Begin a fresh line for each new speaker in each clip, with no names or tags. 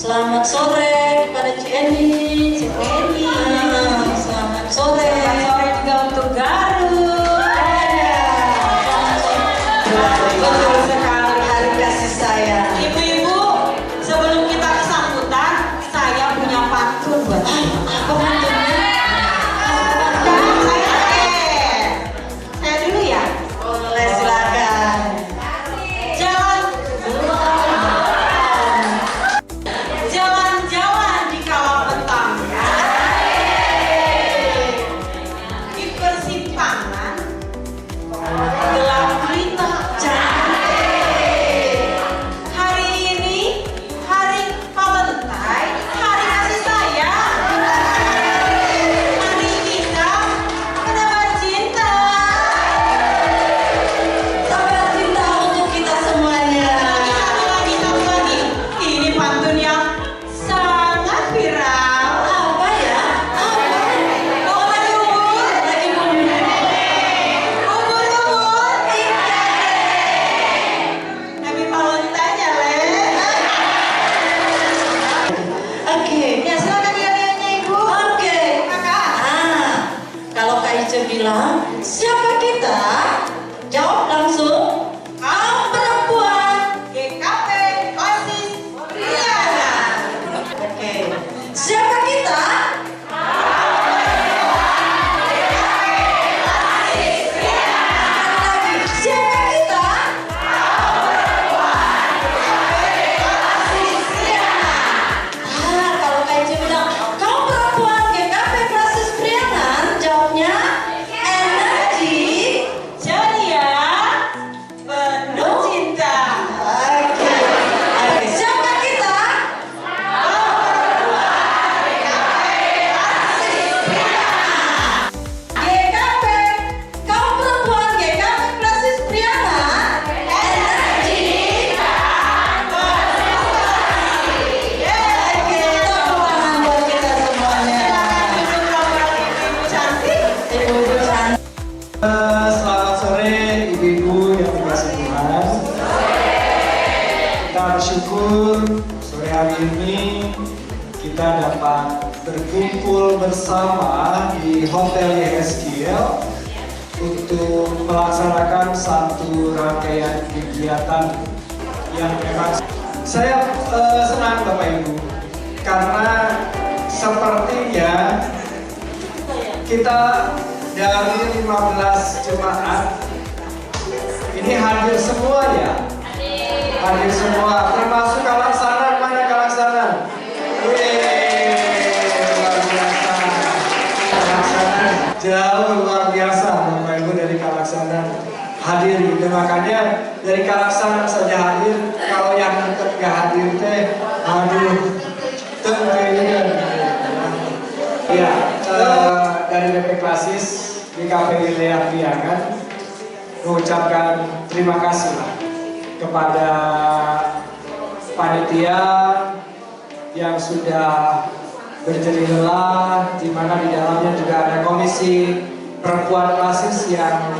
Selamat sore kepada Cieni. Selamat sore.
Selamat sore juga untuk Garut.
Betul sekali, hari kasih sayang.
Ibu-ibu, sebelum kita kesambutan, saya punya pantun buat ibu.
Apa pantunnya?
Saya dulu ya.
Boleh, silakan.
Jalan-jalan di kala petang. Di persimpangan gelap gulita. Hari ini hari Valentine, hari kasih sayang. Mari kita menebar cinta.
Sabar cinta untuk kita semuanya.
Satu lagi. Ini pantun yang sangat viral.
Apa ya?
Oh, lagi ubur.
Lagi ngomong.
Ubur-ubur. Happy Valentine ya, Le.
Oke.
Ya, silakan nyanyiannya, Ibu.
Oke.
Kakak.
Kalau Kak Ica bilang, siapa kita? Jawab langsung. Kaum perempuan.
GKP OSIS Riana.
Oke. Siapa kita? Sekali lagi. Siapa kita? Kalau Kak Ica bilang, kaum perempuan GKP Klasis Prianan, jawabnya energi.
Ceria, penuh cinta.
Oke. Siapa kita? GKP, kaum perempuan GKP Klasis Prianan, energi. Oke, tepuk tangan buat kita semuanya.
Silakan duduk kembali, Ibu cantik.
Ibu-ibu cantik.
Selamat sore ibu-ibu yang dikasih Tuhan. Kita bersyukur sore hari ini kita dapat berkumpul bersama di Hotel YSGL untuk melaksanakan satu rangkaian kegiatan yang memang saya senang Bapak Ibu karena sepertinya kita dari 15 jemaat ini hadir semua ya, hadir semua, termasuk Kalaksanan. Mana Kalaksanan? Luar biasa, Kalaksanan jauh luar biasa Bapak Ibu dari Kalaksanan hadir gitu. Makanya dari Kalaksanan saja hadir, kalau yang dekat gak hadir teh, aduh, tentunya. Ya, dari BP Klasis GKP Wilayah Priangan mengucapkan terima kasih kepada panitia yang sudah berjerih lelah, di mana di dalamnya juga ada komisi perempuan Klasis yang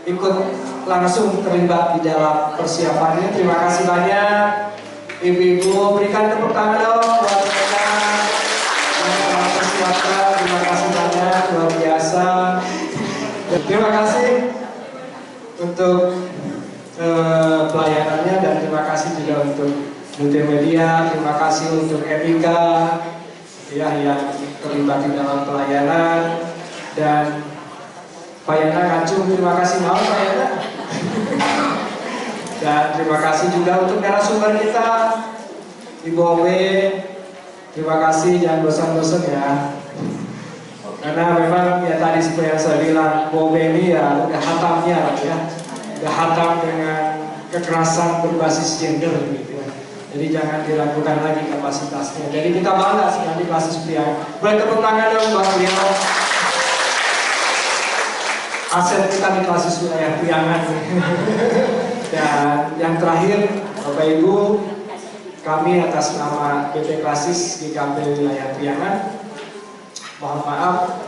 ikut langsung terlibat di dalam persiapannya. Terima kasih banyak ibu-ibu, berikan tepuk tangan dong buat mereka. Terima kasih banyak, luar biasa. Dan terima kasih untuk pelayanannya, dan terima kasih juga untuk multimedia. Terima kasih untuk Erika ya, yang terlibat di dalam pelayanan, dan Pak Yana Ngacung, terima kasih mau Pak Yana. Dan terima kasih juga untuk narasumber kita Ibu Owe. Terima kasih, jangan bosan-bosan ya. Karena memang ya tadi seperti yang saya bilang, Bobe ini ya udah hatamnya lah ya. Udah hatam dengan kekerasan berbasis gender gitu ya. Jadi jangan diragukan lagi kapasitasnya. Jadi kita bangga sekali Klasis Priangan. Boleh tepuk tangan dong buat beliau. Aset kita di Klasis Wilayah Priangan. Dan yang terakhir, Bapak Ibu, kami atas nama BP Klasis GKP Wilayah Priangan mohon maaf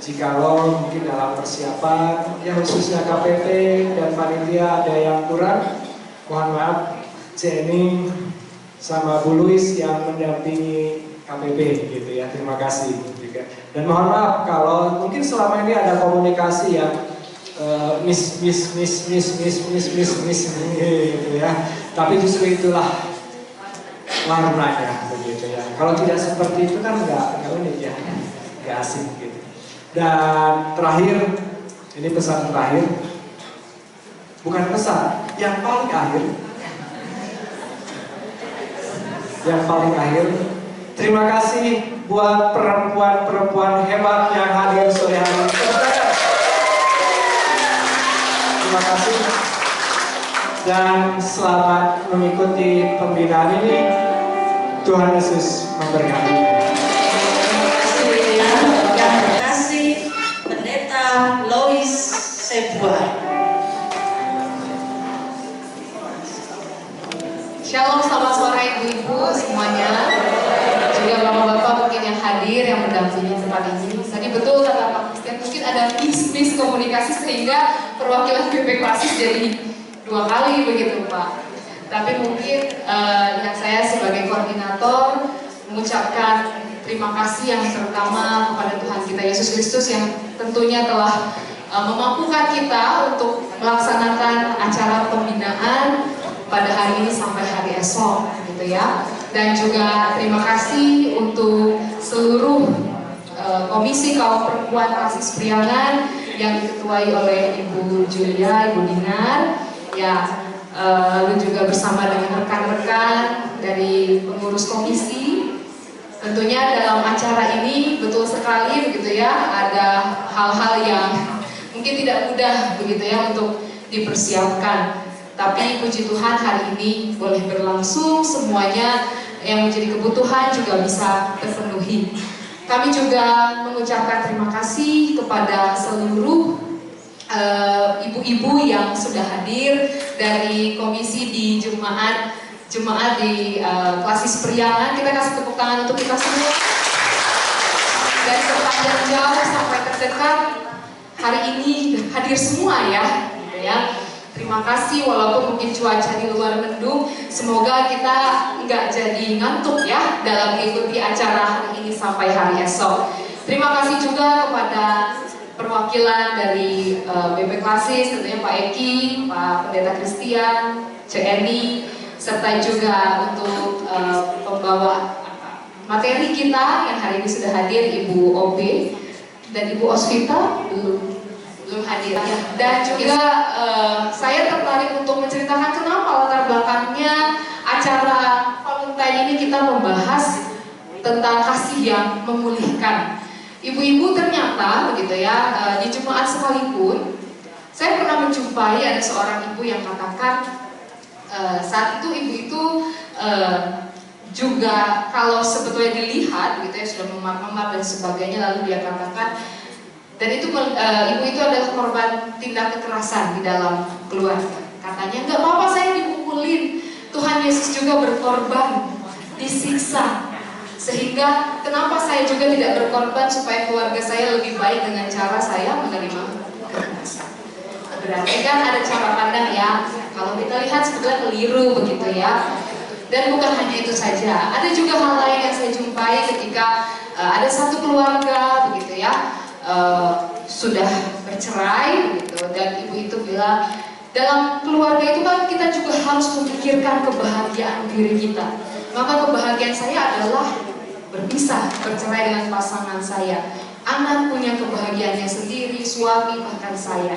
jikalau mungkin dalam persiapan ya khususnya KPP dan panitia ada yang kurang. Mohon maaf, Jenny sama Bu Luis yang mendampingi KPP gitu ya. Terima kasih juga. Dan mohon maaf kalau mungkin selama ini ada komunikasi yang miss gitu ya. Tapi justru itulah warnanya begitu ya. Kalau tidak seperti itu kan nggak unik ya, nggak asik gitu. Dan terakhir, ini pesan terakhir, bukan pesan, yang paling akhir. Yang paling akhir, terima kasih buat perempuan-perempuan hebat yang hadir sore hari ini. Terima kasih dan selamat mengikuti pembinaan ini. Tuhan Yesus memberkati.
Terima kasih Pendeta Lois Sebuah.
Shalom, selamat sore ibu-ibu semuanya. Juga bapak-bapak mungkin yang hadir, yang mendampingi tempat ini. Tadi betul kata Pak Christian, mungkin ada miss komunikasi sehingga perwakilan BP Klasis jadi 2 kali begitu Pak. Tapi mungkin yang saya sebagai koordinator mengucapkan terima kasih yang terutama kepada Tuhan kita Yesus Kristus yang tentunya telah memampukan kita untuk melaksanakan acara pembinaan pada hari ini sampai hari esok gitu ya. Dan juga terima kasih untuk seluruh komisi kaum perempuan Klasis Priangan yang diketuai oleh Ibu Julia, Ibu Dinar ya, lalu juga bersama dengan rekan-rekan dari pengurus komisi. Tentunya dalam acara ini betul sekali begitu ya, ada hal-hal yang mungkin tidak mudah begitu ya untuk dipersiapkan. Tapi puji Tuhan hari ini boleh berlangsung, semuanya yang menjadi kebutuhan juga bisa terpenuhi. Kami juga mengucapkan terima kasih kepada seluruh ibu-ibu yang sudah hadir dari komisi di jemaat di Klasis Priangan. Kita kasih tepuk tangan untuk kita semua. Dari terpanjang jauh sampai terdekat hari ini hadir semua ya, gitu ya. Terima kasih walaupun mungkin cuaca di luar mendung, semoga kita nggak jadi ngantuk ya dalam mengikuti acara hari ini sampai hari esok. Terima kasih juga kepada perwakilan dari BP Klasis, tentunya Pak Eki, Pak Pendeta Christian, CNI, serta juga untuk pembawa materi kita yang hari ini sudah hadir Ibu OB dan Ibu Osvita belum hadir ya. Dan juga saya tertarik untuk menceritakan kenapa latar belakangnya acara Valentine ini kita membahas tentang kasih yang memulihkan. Ibu-ibu ternyata begitu ya, di jemaat sekalipun saya pernah menjumpai ada seorang ibu yang katakan saat itu ibu itu juga kalau sebetulnya dilihat gitu ya sudah memar-memar dan sebagainya, lalu dia katakan, dan itu ibu itu adalah korban tindak kekerasan di dalam keluarga. Katanya nggak apa-apa saya dipukulin, Tuhan Yesus juga berkorban, disiksa. Sehingga kenapa saya juga tidak berkorban supaya keluarga saya lebih baik dengan cara saya menerima kekerasan. Berarti kan ada cara pandang ya, kalau kita lihat sebetulnya keliru begitu ya. Dan bukan hanya itu saja, ada juga hal lain yang saya jumpai ketika ada satu keluarga begitu ya, sudah bercerai begitu, dan ibu itu bilang dalam keluarga itu kan kita juga harus memikirkan kebahagiaan diri kita. Maka kebahagiaan saya adalah berpisah, bercerai dengan pasangan saya. Anak punya kebahagiaannya sendiri, suami bahkan saya.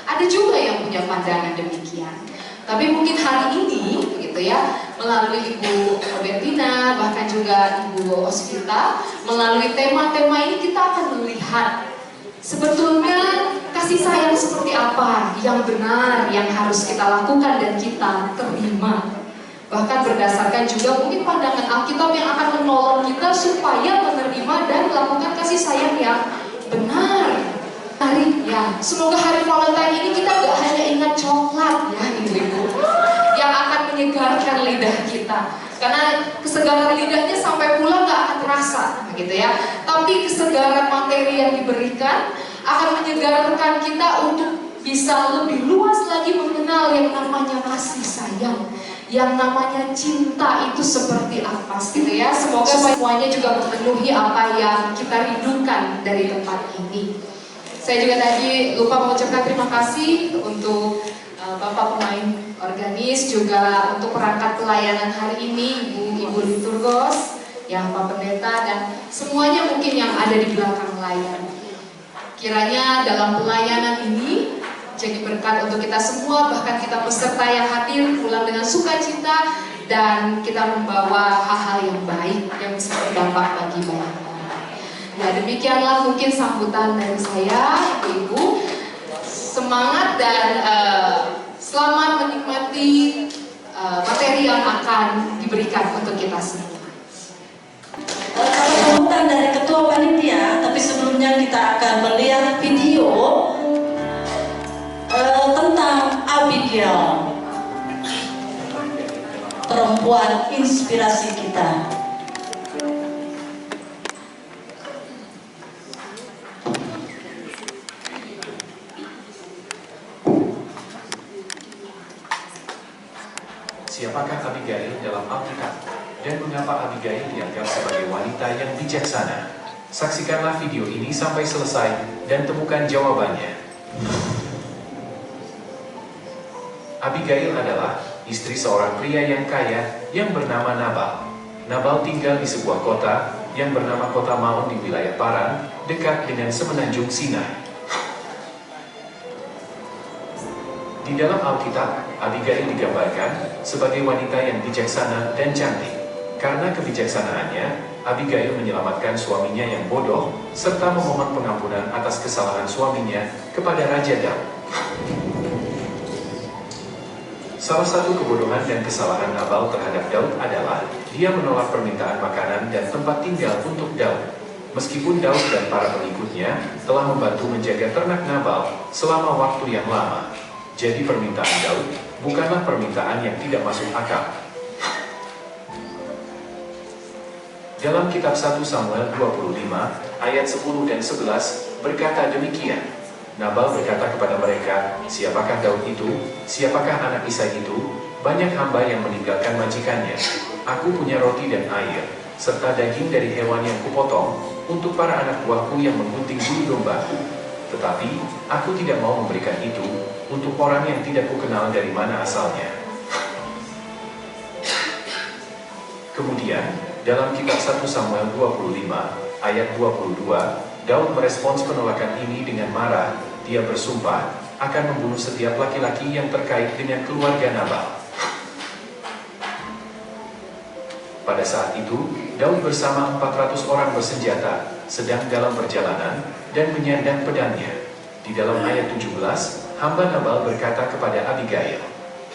Ada juga yang punya pandangan demikian. Tapi mungkin hari ini, begitu ya, melalui Ibu Robertina, bahkan juga Ibu Osvita, melalui tema-tema ini kita akan melihat sebetulnya kasih sayang seperti apa yang benar, yang harus kita lakukan dan kita terima. Bahkan berdasarkan juga mungkin pandangan Alkitab yang akan menolong kita supaya menerima dan melakukan kasih sayang yang benar. Hari ya, semoga hari Valentine ini kita gak hanya ingat coklat ya ibu-ibu, yang akan menyegarkan lidah kita. Karena kesegaran lidahnya sampai pulang gak akan terasa, gitu ya. Tapi kesegaran materi yang diberikan akan menyegarkan kita untuk bisa lebih luas lagi mengenal yang namanya kasih sayang. Yang namanya cinta itu seperti sangat pas gitu ya. Semoga semuanya juga memenuhi apa yang kita rindukan dari tempat ini. Saya juga tadi lupa mengucapkan terima kasih untuk Bapak pemain organis, juga untuk perangkat pelayanan hari ini, Ibu Liturgos, yang Pak Pendeta, dan semuanya mungkin yang ada di belakang layar. Kiranya dalam pelayanan ini jadi berkat untuk kita semua, bahkan kita peserta yang hadir pulang dengan sukacita, dan kita membawa hal-hal yang baik yang bisa berdampak bagi banyak orang. Ya, demikianlah mungkin sambutan dari saya, Ibu. Semangat dan selamat menikmati materi yang akan diberikan untuk kita semua.
Kalau sambutan dari Ketua Panitia, tapi sebelumnya kita akan melihat video tentang Abigail, perempuan inspirasi kita.
Siapakah Abigail dalam Alkitab? Dan mengapa Abigail dianggap sebagai wanita yang bijaksana? Saksikanlah video ini sampai selesai dan temukan jawabannya. Abigail adalah istri seorang pria yang kaya yang bernama Nabal. Nabal tinggal di sebuah kota yang bernama Kota Maon di wilayah Paran, dekat dengan semenanjung Sinai. Di dalam Alkitab, Abigail digambarkan sebagai wanita yang bijaksana dan cantik. Karena kebijaksanaannya, Abigail menyelamatkan suaminya yang bodoh, serta memohon pengampunan atas kesalahan suaminya kepada Raja Daud. Salah satu kebodohan dan kesalahan Nabal terhadap Daud adalah dia menolak permintaan makanan dan tempat tinggal untuk Daud. Meskipun Daud dan para pengikutnya telah membantu menjaga ternak Nabal selama waktu yang lama. Jadi permintaan Daud bukanlah permintaan yang tidak masuk akal. Dalam kitab 1 Samuel 25 ayat 10 dan 11 berkata demikian. Nabal berkata kepada mereka, "Siapakah Daud itu? Siapakah anak Isai itu? Banyak hamba yang meninggalkan majikannya. Aku punya roti dan air, serta daging dari hewan yang kupotong untuk para anak buahku yang menggunting bulu domba. Tetapi aku tidak mau memberikan itu untuk orang yang tidak kukenal dari mana asalnya." Kemudian, dalam kitab 1 Samuel 25 ayat 22, Daud merespons penolakan ini dengan marah. Dia bersumpah akan membunuh setiap laki-laki yang terkait dengan keluarga Nabal. Pada saat itu, Daud bersama 400 orang bersenjata sedang dalam perjalanan dan menyandang pedangnya. Di dalam ayat 17, hamba Nabal berkata kepada Abigail,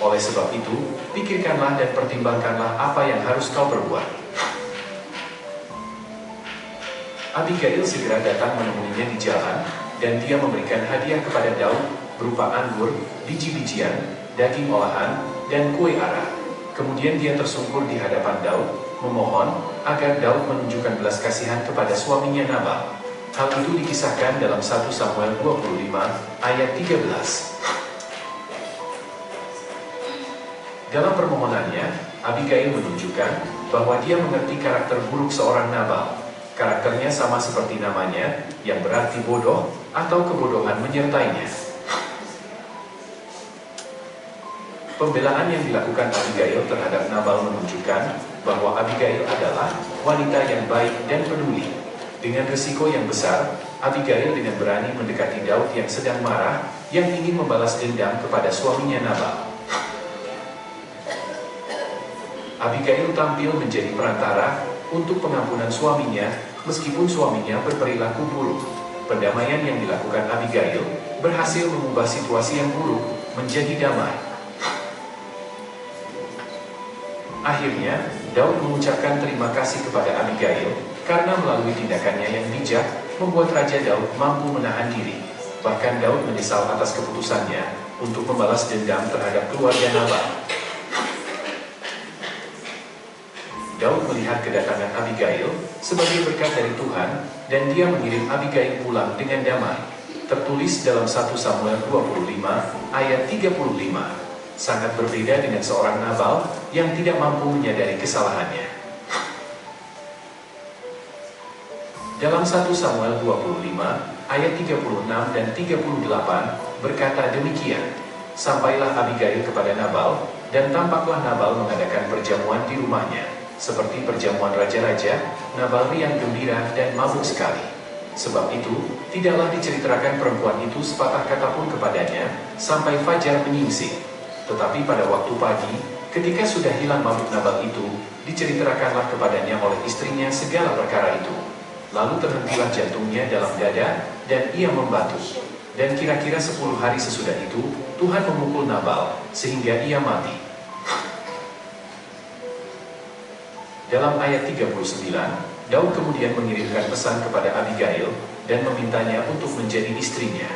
"Oleh sebab itu, pikirkanlah dan pertimbangkanlah apa yang harus kau perbuat." Abigail segera datang menemuinya di jalan, dan dia memberikan hadiah kepada Daud berupa anggur, biji-bijian, daging olahan, dan kue arah. Kemudian dia tersungkur di hadapan Daud, memohon agar Daud menunjukkan belas kasihan kepada suaminya Nabal. Hal itu dikisahkan dalam 1 Samuel 25 ayat 13. Dalam permohonannya, Abigail menunjukkan bahwa dia mengerti karakter buruk seorang Nabal. Karakternya sama seperti namanya, yang berarti bodoh atau kebodohan menyertainya. Pembelaan yang dilakukan Abigail terhadap Nabal menunjukkan bahwa Abigail adalah wanita yang baik dan peduli. Dengan risiko yang besar, Abigail dengan berani mendekati Daud yang sedang marah, yang ingin membalas dendam kepada suaminya Nabal. Abigail tampil menjadi perantara untuk pengampunan suaminya, meskipun suaminya berperilaku buruk. Pendamaian yang dilakukan Abigail berhasil mengubah situasi yang buruk menjadi damai. Akhirnya, Daud mengucapkan terima kasih kepada Abigail karena melalui tindakannya yang bijak membuat Raja Daud mampu menahan diri. Bahkan Daud menyesal atas keputusannya untuk membalas dendam terhadap keluarga Nabal. Daud melihat kedatangan Abigail sebagai berkat dari Tuhan, dan dia mengirim Abigail pulang dengan damai. Tertulis dalam 1 Samuel 25 ayat 35. Sangat berbeda dengan seorang Nabal yang tidak mampu menyadari kesalahannya. Dalam 1 Samuel 25 ayat 36 dan 38 berkata demikian, sampailah Abigail kepada Nabal, dan tampaklah Nabal mengadakan perjamuan di rumahnya, seperti perjamuan raja-raja. Nabal riang gembira dan mabuk sekali. Sebab itu, tidaklah diceritakan perempuan itu sepatah kata pun kepadanya, sampai fajar menyingsing. Tetapi pada waktu pagi, ketika sudah hilang mabuk Nabal itu, diceritakanlah kepadanya oleh istrinya segala perkara itu. Lalu terhentilah jantungnya dalam dada, dan ia membatuk. Dan kira-kira 10 hari sesudah itu, Tuhan memukul Nabal, sehingga ia mati. Dalam ayat 39, Daud kemudian mengirimkan pesan kepada Abigail, dan memintanya untuk menjadi istrinya.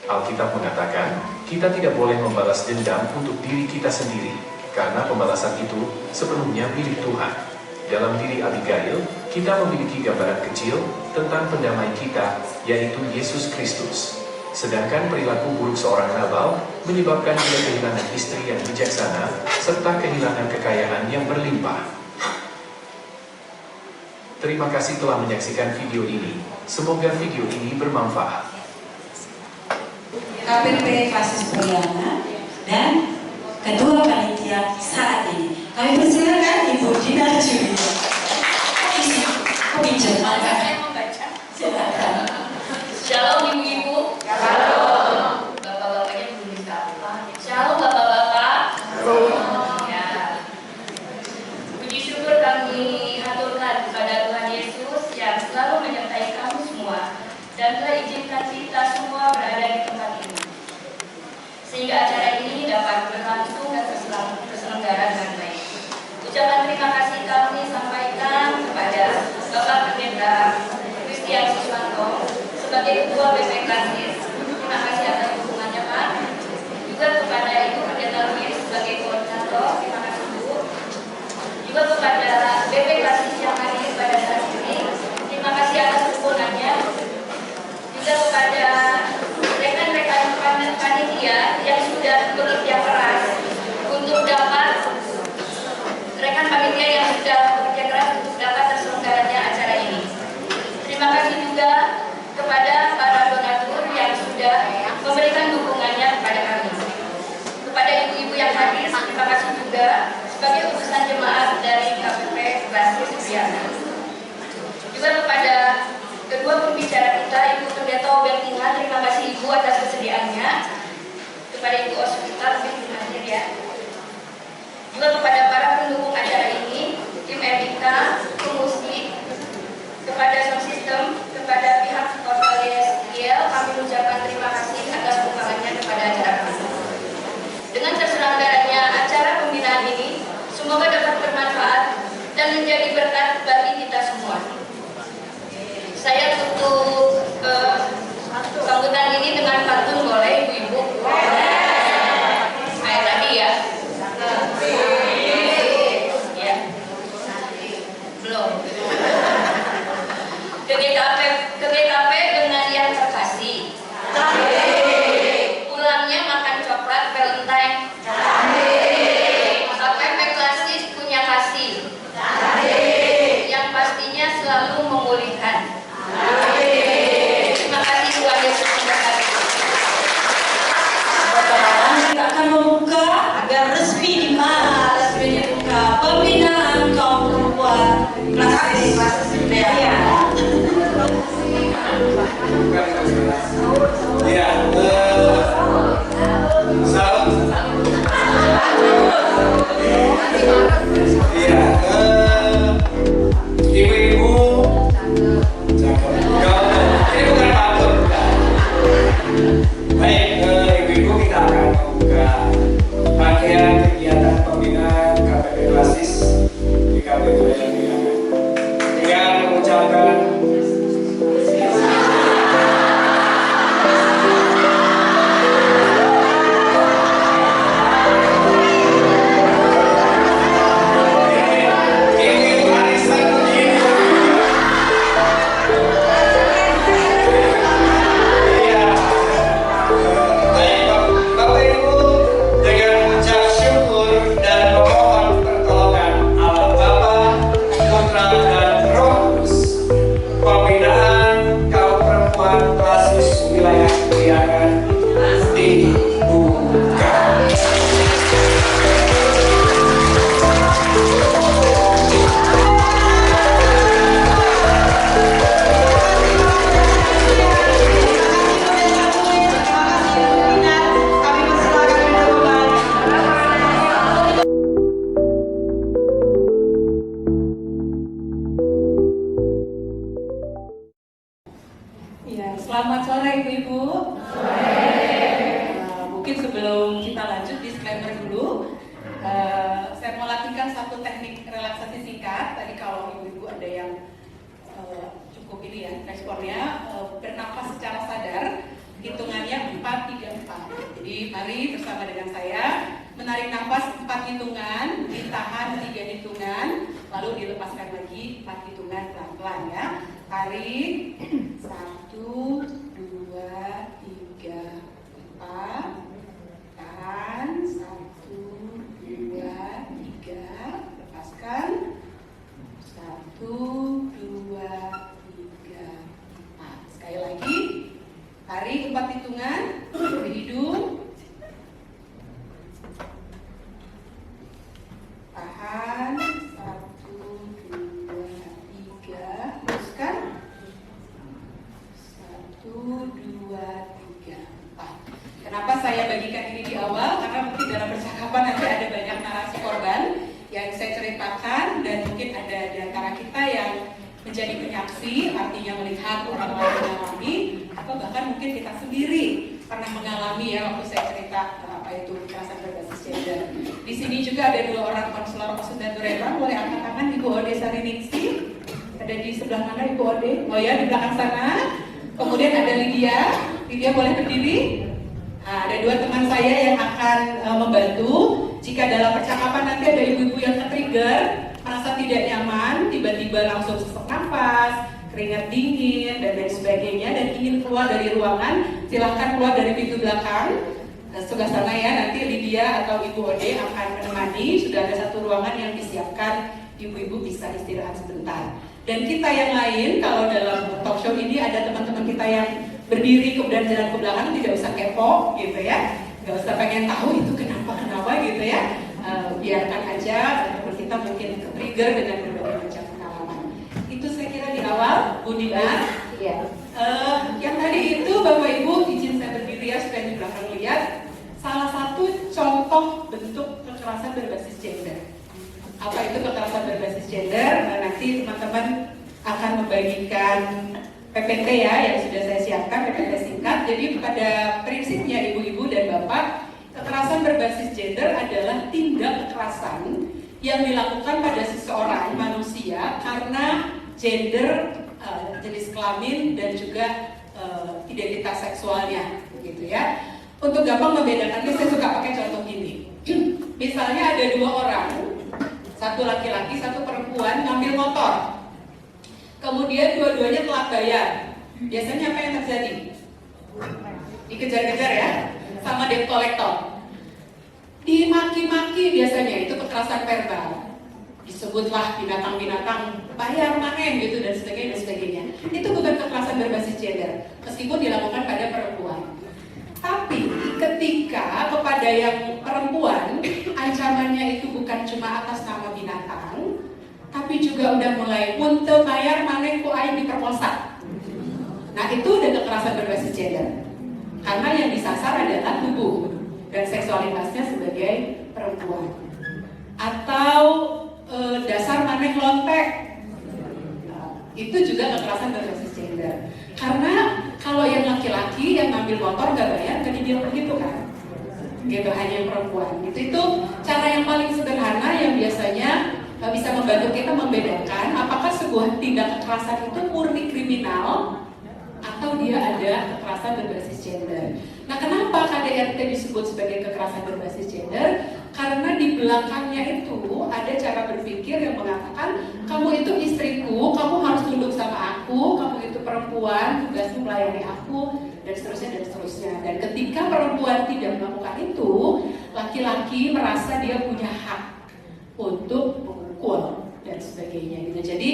Alkitab mengatakan, kita tidak boleh membalas dendam untuk diri kita sendiri, karena pembalasan itu sepenuhnya milik Tuhan. Dalam diri Abigail, kita memiliki gambaran kecil tentang pendamai kita, yaitu Yesus Kristus. Sedangkan perilaku buruk seorang Nabal menyebabkan dia kehilangan istri yang bijaksana, serta kehilangan kekayaan yang berlimpah. Terima kasih telah menyaksikan video ini. Semoga video ini bermanfaat.
KPP Klasis Priana dan Ketua Panitia saat ini. Kami persilakan Ibu Dina Julia. Kok pinjam? Saya membaca. Silakan.
Shalom ibu-ibu. Shalom. Bapak-bapaknya belum disapa. Shalom bapak-bapak. Ya. Puji syukur kami haturkan kepada Tuhan Yesus yang selalu menyertai kami semua dan telah izinkan kita semua berada di tempat ini, sehingga acara ini dapat berlangsung dan terselenggara dengan baik. Ucapan terima kasih kami sampaikan kepada Bapak Pendeta Christian Siswanto sebagai Ketua BP Klasis. Terima kasih atas dukungannya Pak. Juga kepada Ibu Pendeta Luis sebagai koordinator. Terima kasih Bu. Juga kepada BP Klasis yang hadir pada saat ini. Terima kasih atas dukungannya. Juga kepada rekan-rekan panitia yang sudah bekerja keras untuk dapat terselenggaranya acara ini. Terima kasih juga kepada para donatur yang sudah memberikan dukungannya kepada kami. Kepada ibu-ibu yang hadir, terima kasih juga sebagai utusan jemaat dari KPP Klasis Priana. Juga kepada kedua pembicara kita, Ibu Pendeta Obertina, terima kasih Ibu atas kesediaannya. Kepada Ibu Oswita, lebih hadir ya. Juga kepada para pendukung acara ini, tim Erika, pemusik, kepada sound system, kepada pihak Hotel YSL, kami mengucapkan terima kasih atas dukungannya kepada acara kami. Dengan terselenggaranya acara pembinaan ini, semoga dapat bermanfaat dan menjadi berkat bagi kita semua. Saya tutup sambutan ini dengan pantun, boleh Ibu-Ibu? Kayak tadi ya. Ya. Belum. Ke GKP dengan yang terkasih. Pulangnya makan coklat Valentine. KPP Klasis punya kasih. Yang pastinya selalu memulihkan. Terima kasih Tuhan Yesus memberkati.
Kita akan membuka agar resmi dibuka pembinaan kaum perempuan Klasis Priana.
Ya, salam. Iya, ibu-ibu, ini bukan pantun. Baik, ibu-ibu, kita akan membuka rangkaian kegiatan pembinaan KPP Klasis di KPP Priana dengan mengucapkan
Menarik nafas 4 hitungan, ditahan 3 hitungan, lalu dilepaskan lagi 4 hitungan pelan-pelan ya. Tarik 1, 2, 3, 4. Tahan 1, 2, 3. Lepaskan 1, 2, 3, 4. Sekali lagi. Tarik 4 hitungan dari hidung. Tahan 1, 2, 3. Teruskan 1, 2, 3, 4. Kenapa saya bagikan ini di awal? Karena mungkin dalam percakapan nanti ada banyak narasi korban yang saya ceritakan, dan mungkin ada di antara kita yang menjadi penyaksi, artinya melihat orang lain mengalami, atau bahkan mungkin kita sendiri pernah mengalami ya waktu saya cerita apa itu kekerasan berbasis gender. Di sini juga ada 2 orang konselor maksud dan Dureban. Boleh angkat tangan Ibu Ode Sariningsi. Ada di sebelah mana Ibu Ode? Oh ya, di belakang sana. Kemudian ada Lydia. Lydia boleh berdiri. Nah, ada 2 teman saya yang akan membantu. Jika dalam percakapan nanti ada ibu-ibu yang ke-trigger, merasa tidak nyaman, tiba-tiba langsung sesak nafas, keringat dingin, dan lain sebagainya, dan ingin keluar dari ruangan, silahkan keluar dari pintu belakang. Sebelah sana ya, nanti Lydia atau Ibu Ode akan menemani. Sudah ada 1 ruangan yang disiapkan, ibu-ibu bisa istirahat sebentar. Dan kita yang lain, kalau dalam talk show ini ada teman-teman kita yang berdiri kemudian jalan ke belakang, tidak usah kepo gitu ya, nggak usah pengen tahu itu kenapa gitu ya. Biarkan aja, kita mungkin ke-trigger dengan berbagai macam pengalaman. Itu saya kira di awal, Bu Dina.
Iya.
Yang tadi itu Bapak Ibu izin saya berdiri ya supaya di belakang lihat salah satu contoh bentuk kekerasan berbasis gender. Apa itu kekerasan berbasis gender? Nanti teman-teman akan membagikan PPT ya yang sudah saya siapkan, PPT singkat. Jadi pada prinsipnya ibu-ibu dan bapak, kekerasan berbasis gender adalah tindak kekerasan yang dilakukan pada seseorang manusia karena gender, jenis kelamin dan juga identitas seksualnya, gitu ya. Untuk gampang membedakannya, saya suka pakai contoh gini. Misalnya ada 2 orang, satu laki-laki, satu perempuan ngambil motor. Kemudian dua-duanya telat bayar. Biasanya apa yang terjadi? Dikejar-kejar ya, sama debt collector. Dimaki-maki biasanya, itu kekerasan verbal. Disebutlah binatang-binatang, bayar manen gitu dan sebagainya. Itu bukan kekerasan berbasis gender, meskipun dilakukan pada perempuan. Tapi ketika kepada yang perempuan, ancamannya itu bukan cuma atas nama binatang, tapi juga udah mulai untuk bayar manen ku aing diperkosa. Nah itu udah kekerasan berbasis gender, karena yang disasar adalah tubuh dan seksualitasnya sebagai perempuan. Atau dasar maneh lontek, itu juga kekerasan berbasis gender. Karena kalau yang laki-laki yang ngambil motor nggak bayar, nggak dibilang begitu kan? Gitu, hanya yang perempuan. Itu cara yang paling sederhana yang biasanya bisa membantu kita membedakan apakah sebuah tindak kekerasan itu murni kriminal atau dia ada kekerasan berbasis gender. Nah, kenapa KDRT disebut sebagai kekerasan berbasis gender? Karena di belakangnya itu ada cara berpikir yang mengatakan kamu itu istriku, kamu harus tunduk sama aku, kamu itu perempuan, tugasmu melayani aku, dan seterusnya. Dan ketika perempuan tidak melakukan itu, laki-laki merasa dia punya hak untuk memukul dan sebagainya gitu. Jadi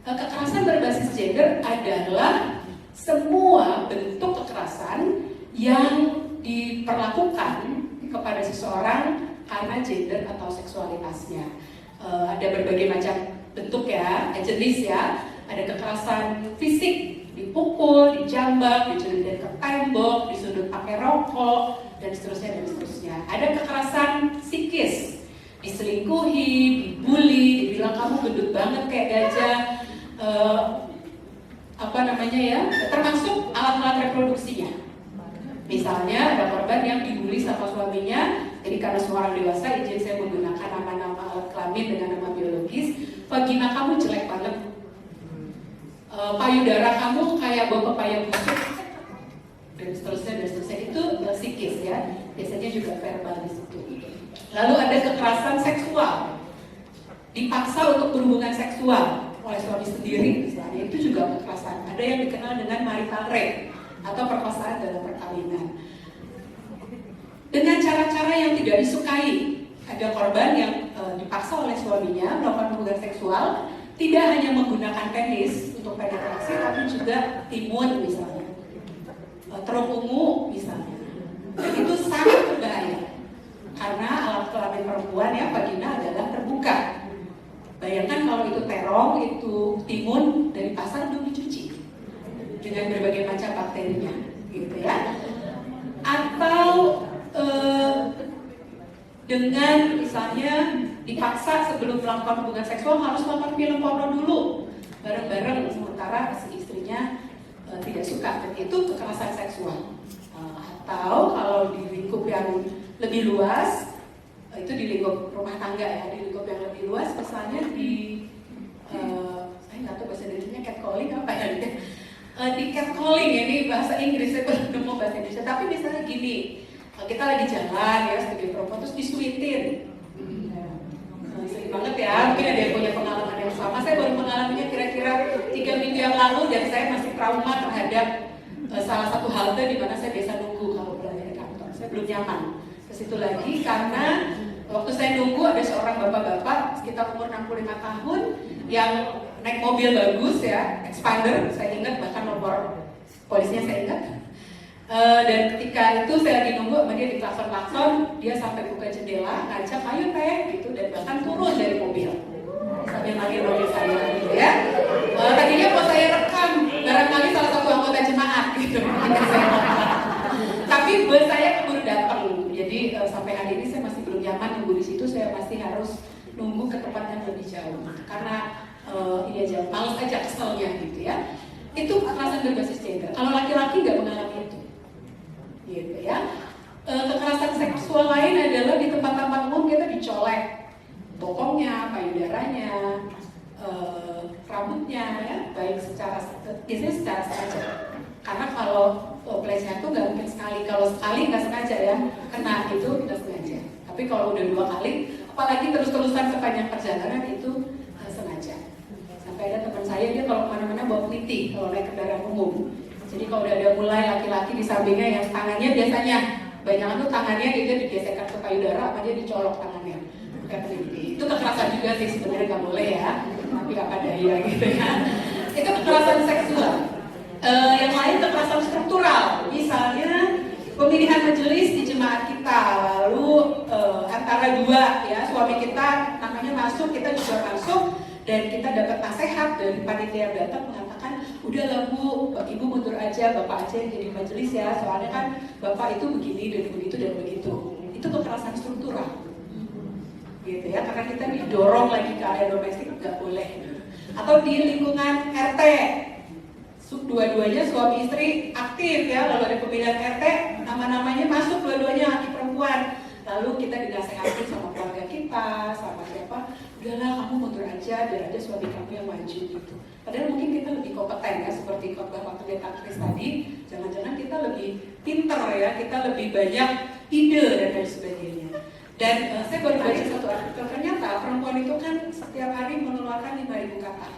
kekerasan berbasis gender adalah semua bentuk kekerasan yang diperlakukan kepada seseorang karena gender atau seksualitasnya. Ada berbagai macam bentuk ya, jenis ya. Ada kekerasan fisik, dipukul, dijambak, dijelindin ke tembok, disudut pakai rokok, dan seterusnya. Ada kekerasan psikis, diselingkuhi, dibully, dibilang kamu gendut banget kayak gajah, termasuk alat-alat reproduksinya. Misalnya ada korban yang dibully sama suaminya, jadi karena semua orang dewasa, izin saya menggunakan nama-nama alat kelamin dengan nama biologis, vagina kamu jelek banget, payudara kamu kayak bau pepaya busuk, dan seterusnya. Itu psikis ya, biasanya juga verbal di situ. Lalu ada kekerasan seksual, dipaksa untuk berhubungan seksual oleh suami sendiri misalnya, itu juga kekerasan. Ada yang dikenal dengan marital rape atau perkosaan dalam perkawinan. Dengan cara-cara yang tidak disukai, ada korban yang dipaksa oleh suaminya melakukan hubungan seksual, tidak hanya menggunakan penis untuk penetrasi, tapi juga timun misalnya, terung ungu misalnya. Dan itu sangat berbahaya karena alat kelamin perempuan ya, vagina adalah terbuka. Bayangkan kalau itu terong, itu timun dari pasar belum dicuci dengan berbagai macam bakterinya, gitu ya. Atau dengan misalnya dipaksa sebelum melakukan hubungan seksual harus nonton film porno dulu bareng-bareng, sementara si istrinya tidak suka. Dan itu kekerasan seksual. Atau kalau di lingkup yang lebih luas, itu di lingkup rumah tangga ya, di lingkup yang lebih luas, misalnya di saya nggak tahu bahasa Indonesia catcalling apa ya, di catcalling ya, ini bahasa Inggris, saya belum nemu bahasa Indonesia. Tapi misalnya gini, kita lagi jalan ya sebagai perempuan terus disuitin, sering banget ya, mungkin ada yang punya pengalaman yang sama. Saya baru mengalaminya kira-kira 3 minggu yang lalu, dan saya masih trauma terhadap salah satu halte di mana saya biasa nunggu kalau pulang dari kantor. Saya belum nyaman ke situ lagi karena waktu saya nunggu ada seorang bapak-bapak sekitar umur 65 tahun yang naik mobil bagus ya, Expander, saya ingat bahkan nomor polisinya saya ingat. Dan ketika itu saya lagi nunggu sama dia di klakson-klakson, dia sampai buka jendela, ngajak ayo teh gitu, dan bahkan turun dari mobil sambil manggil mobil saya gitu ya. Tadinya mau saya rekam, barangkali salah satu anggota jemaat gitu. Tapi bus saya keburu datang, jadi sampai hari ini saya masih belum nyaman nunggu di situ. Saya masih harus nunggu ke tempat yang lebih jauh karena ini aja males aja, keselnya gitu ya. Itu kekerasan berbasis gender. Kalau laki-laki nggak mengalami itu, gitu ya. Kekerasan seksual lain adalah di tempat-tempat umum kita dicolek bokongnya, payudaranya, rambutnya ya, baik biasanya secara sengaja. Karena kalau pelecehan itu nggak mungkin sekali, kalau sekali nggak sengaja ya, kena itu tidak sengaja. Tapi kalau udah 2 kali, apalagi terus-terusan sepanjang perjalanan itu sengaja. Sampai ada teman saya, dia kalau kemana-mana bawa peliti kalau naik kendaraan umum. Jadi kalau udah ada mulai laki-laki di sampingnya yang tangannya biasanya banyak tuh tangannya dia digesekkan ke payudara, apa dia dicolok tangannya pakai peliti. Itu kekerasan juga sih sebenarnya, nggak boleh ya, tapi apa daya gitu ya. Itu kekerasan seksual. Yang lain kekerasan struktural, misalnya pemilihan majelis di jemaat kita, lalu antara dua ya, suami kita namanya masuk, kita juga masuk, dan kita dapat nasihat dari panitia yang datang mengatakan, udahlah bu, ibu mundur aja, bapak aja yang jadi majelis ya, soalnya kan bapak itu begini dan begitu dan begitu. Itu kekerasan struktural, gitu ya, karena kita didorong lagi ke area domestik, nggak boleh. Atau di lingkungan RT, dua-duanya suami istri aktif ya, lalu ada pemilihan RT, nama-namanya masuk dua-duanya laki perempuan, lalu kita dinasehati sama keluarga kita, sama siapa, udahlah kamu mundur aja, biar aja suami kamu yang maju gitu. Padahal mungkin kita lebih kompeten ya, seperti khotbah waktu Pendeta Kris tadi, jangan-jangan kita lebih pinter ya, kita lebih banyak ide dan lain sebagainya. Dan saya baru baca satu artikel, ternyata perempuan itu kan setiap hari mengeluarkan 5.000 kata,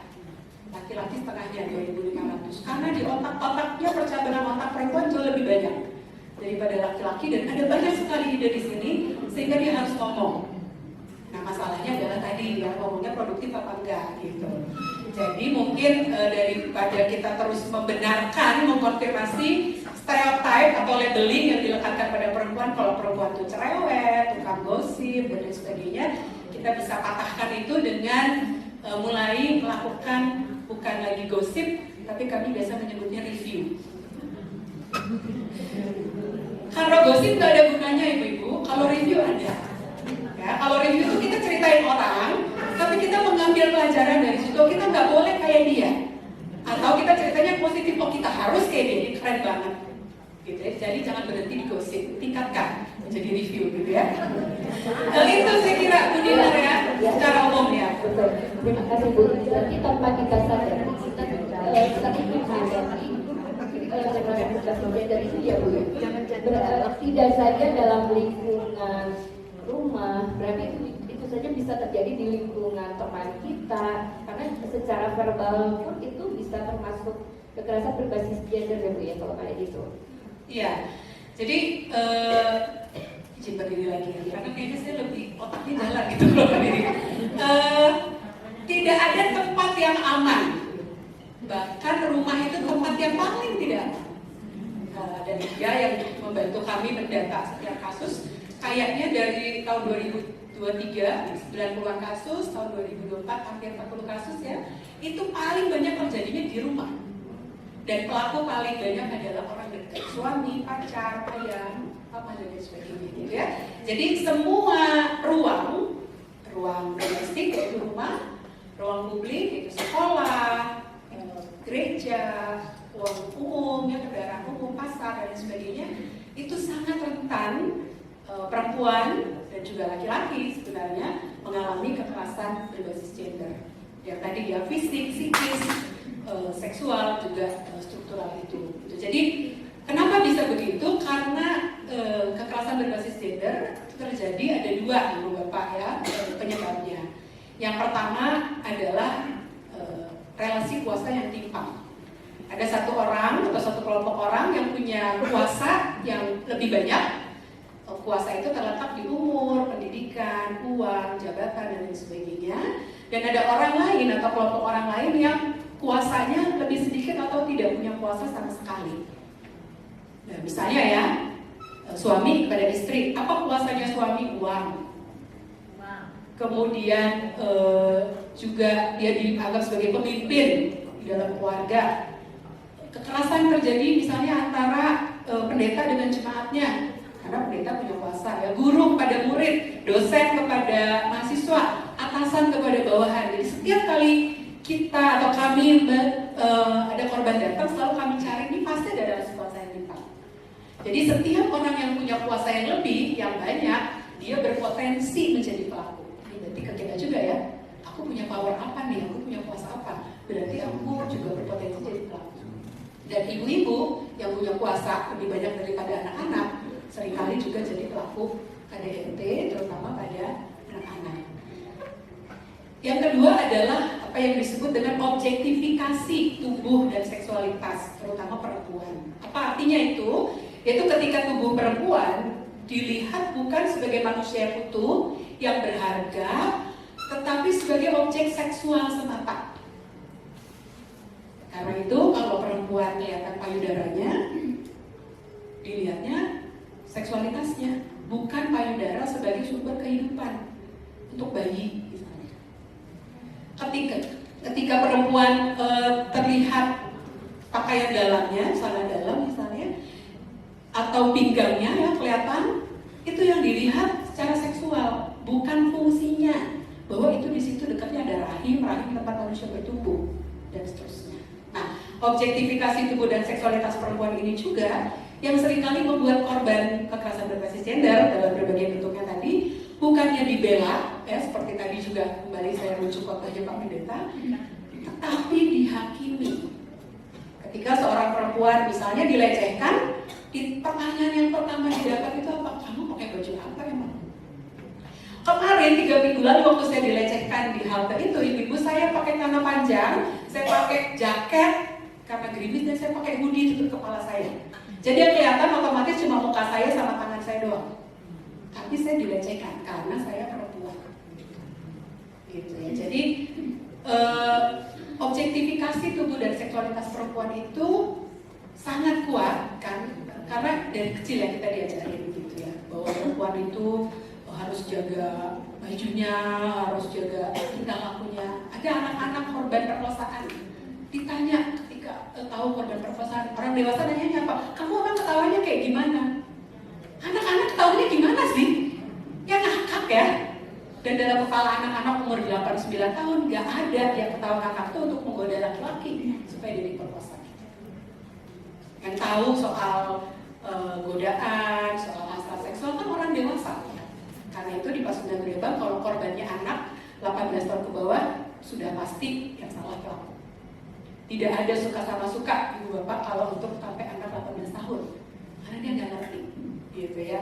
laki-laki setengahnya 2.500, karena di otaknya percabangan otak perempuan jauh lebih banyak daripada laki-laki, dan ada banyak sekali ide di sini sehingga dia harus ngomong. Nah masalahnya adalah tadi ya, ngomongnya produktif apa enggak gitu. Jadi mungkin daripada kita terus membenarkan, mengkonfirmasi stereotip atau labeling yang dilekatkan pada perempuan, kalau perempuan itu cerewet, tukang gosip dan lain sebagainya, kita bisa patahkan itu dengan mulai melakukan bukan lagi gosip, tapi kami biasa menyebutnya review. Karena gosip nggak ada gunanya ibu-ibu, kalau review ada. Ya, kalau review itu kita ceritain orang, tapi kita mengambil pelajaran dari situ, kita nggak boleh kayak dia. Atau kita ceritanya positif, oh kita harus kayak dia, ini keren banget. Gitu ya. Jadi jangan berhenti di gosip, tingkatkan menjadi review gitu ya. Nah, itu saya kira Bu Dinar ya, secara umum ya.
Betul. Terima kasih Bu. Jadi tanpa kita sadari, kita dari itu ya Bu. Tidak saja dalam lingkungan rumah, berarti itu saja bisa terjadi di lingkungan teman kita, karena secara verbal pun itu bisa termasuk kekerasan berbasis gender ya Bu ya, kalau kayak gitu.
Iya, jadi izin berdiri lagi ya, karena kayaknya saya lebih otaknya jalan gitu kalau berdiri. Tidak ada tempat yang aman, bahkan rumah itu tempat yang paling tidak aman. Dan dia yang membantu kami mendata setiap kasus, kayaknya dari tahun 2023 90-an kasus, tahun 2024 hampir 40 kasus ya, itu paling banyak terjadinya di rumah. Dan pelaku paling banyak adalah orang dekat, suami, pacar, ayah, apa dan sebagainya gitu ya. Jadi semua ruang domestik yaitu rumah, ruang publik yaitu sekolah, gereja, ruang umum, ya, kendaraan umum, pasar dan sebagainya, itu sangat rentan perempuan dan juga laki-laki sebenarnya mengalami kekerasan berbasis gender. Yang tadi dia fisik, psikis, seksual, juga struktural itu. Jadi kenapa bisa begitu? Karena kekerasan berbasis gender terjadi ada dua Ibu Bapak ya penyebabnya. Yang pertama adalah relasi kuasa yang timpang. Ada satu orang atau satu kelompok orang yang punya kuasa yang lebih banyak. Kuasa itu terletak di umur, pendidikan, uang, jabatan dan lain sebagainya. Dan ada orang lain atau kelompok orang lain yang kuasanya lebih sedikit atau tidak punya kuasa sama sekali. Nah, misalnya ya, suami kepada istri, apa kuasanya suami? Uang. Kemudian juga dia dianggap sebagai pemimpin di dalam keluarga. Kekerasan terjadi misalnya antara pendeta dengan jemaatnya, karena pendeta punya kuasa ya, guru kepada murid, dosen kepada mahasiswa, atasan kepada bawahan. Jadi setiap kali kita atau kami ada korban datang, selalu kami cari ini pasti ada relasi kuasa yang timpang. Jadi setiap orang yang punya kuasa yang lebih, yang banyak, dia berpotensi menjadi pelaku. Ini berarti ke kita juga ya, aku punya power apa nih, aku punya kuasa apa, berarti aku juga berpotensi jadi pelaku. Dan ibu-ibu yang punya kuasa lebih banyak daripada anak-anak, seringkali juga jadi pelaku KDRT, terutama pada anak-anak. Yang kedua adalah apa yang disebut dengan objektifikasi tubuh dan seksualitas, terutama perempuan. Apa artinya itu? Yaitu ketika tubuh perempuan dilihat bukan sebagai manusia yang utuh, yang berharga, tetapi sebagai objek seksual semata. Karena itu kalau perempuan kelihatan payudaranya, dilihatnya seksualitasnya, bukan payudara sebagai sumber kehidupan untuk bayi misalnya. Ketika perempuan terlihat pakaian dalamnya, celana dalam misalnya, atau pinggangnya ya kelihatan, itu yang dilihat secara seksual, bukan fungsinya. Bahwa itu di situ dekatnya ada rahim tempat manusia bertumbuh dan seterusnya. Nah, objektifikasi tubuh dan seksualitas perempuan ini juga yang seringkali membuat korban kekerasan berbasis gender dalam berbagai bentuknya tadi bukannya dibela, ya seperti tadi juga kembali saya rujuk khotbahnya Pak Pendeta, tetapi dihakimi. Ketika seorang perempuan misalnya dilecehkan, pertanyaan yang pertama didapat itu apa? Kamu pakai baju apa emang? Kemarin 3 minggu lalu waktu saya dilecehkan di halte itu, ibu-ibu saya pakai celana panjang, saya pakai jaket karena gerimis dan saya pakai hoodie tutup kepala saya. Jadi yang kelihatan otomatis cuma muka saya sama tangan saya doang. Tapi saya dilecehkan karena saya perempuan. Gitu ya. Jadi objektifikasi tubuh dan seksualitas perempuan itu sangat kuat kan, karena dari kecil ya kita diajarin gitu ya, bahwa perempuan itu harus jaga bajunya, harus jaga tingkah lakunya. Ada anak-anak korban perkosaan ditanya ketika tahu korban perkosaan, orang dewasa nanya apa? Kamu orang ketawanya kayak gimana? Anak-anak ketawanya gimana sih? Ya ngakak ya. Dan dalam kepala anak-anak umur 8-9 tahun gak ada yang ketawa ngakak itu untuk menggoda laki-laki supaya dia diperkosa. Yang tahu soal godaan, soal hasrat seksual kan orang dewasa. Karena itu di Pasundan Rembang kalau korbannya anak 18 tahun ke bawah sudah pasti yang salah pelaku. Tidak ada suka sama suka ibu bapak kalau untuk sampai anak 18 tahun, karena dia nggak ngerti, gitu ya.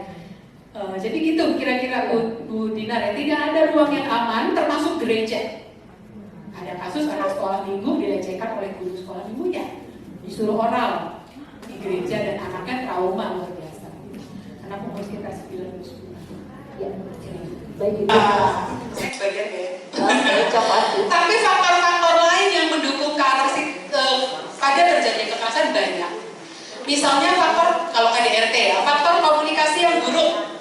Jadi gitu kira-kira Bu Dinar ya, tidak ada ruang yang aman termasuk gereja. Ada kasus anak sekolah minggu dilecehkan oleh guru sekolah minggunya, disuruh oral di gereja dan anaknya trauma luar biasa. Anak umur sekitar 9 tahun.
Ya, baik itu.
Bagian ya.
Tapi faktor-faktor lain yang mendukung pada terjadinya kekerasan banyak. Misalnya faktor, kalau KDRT ya, faktor komunikasi yang buruk.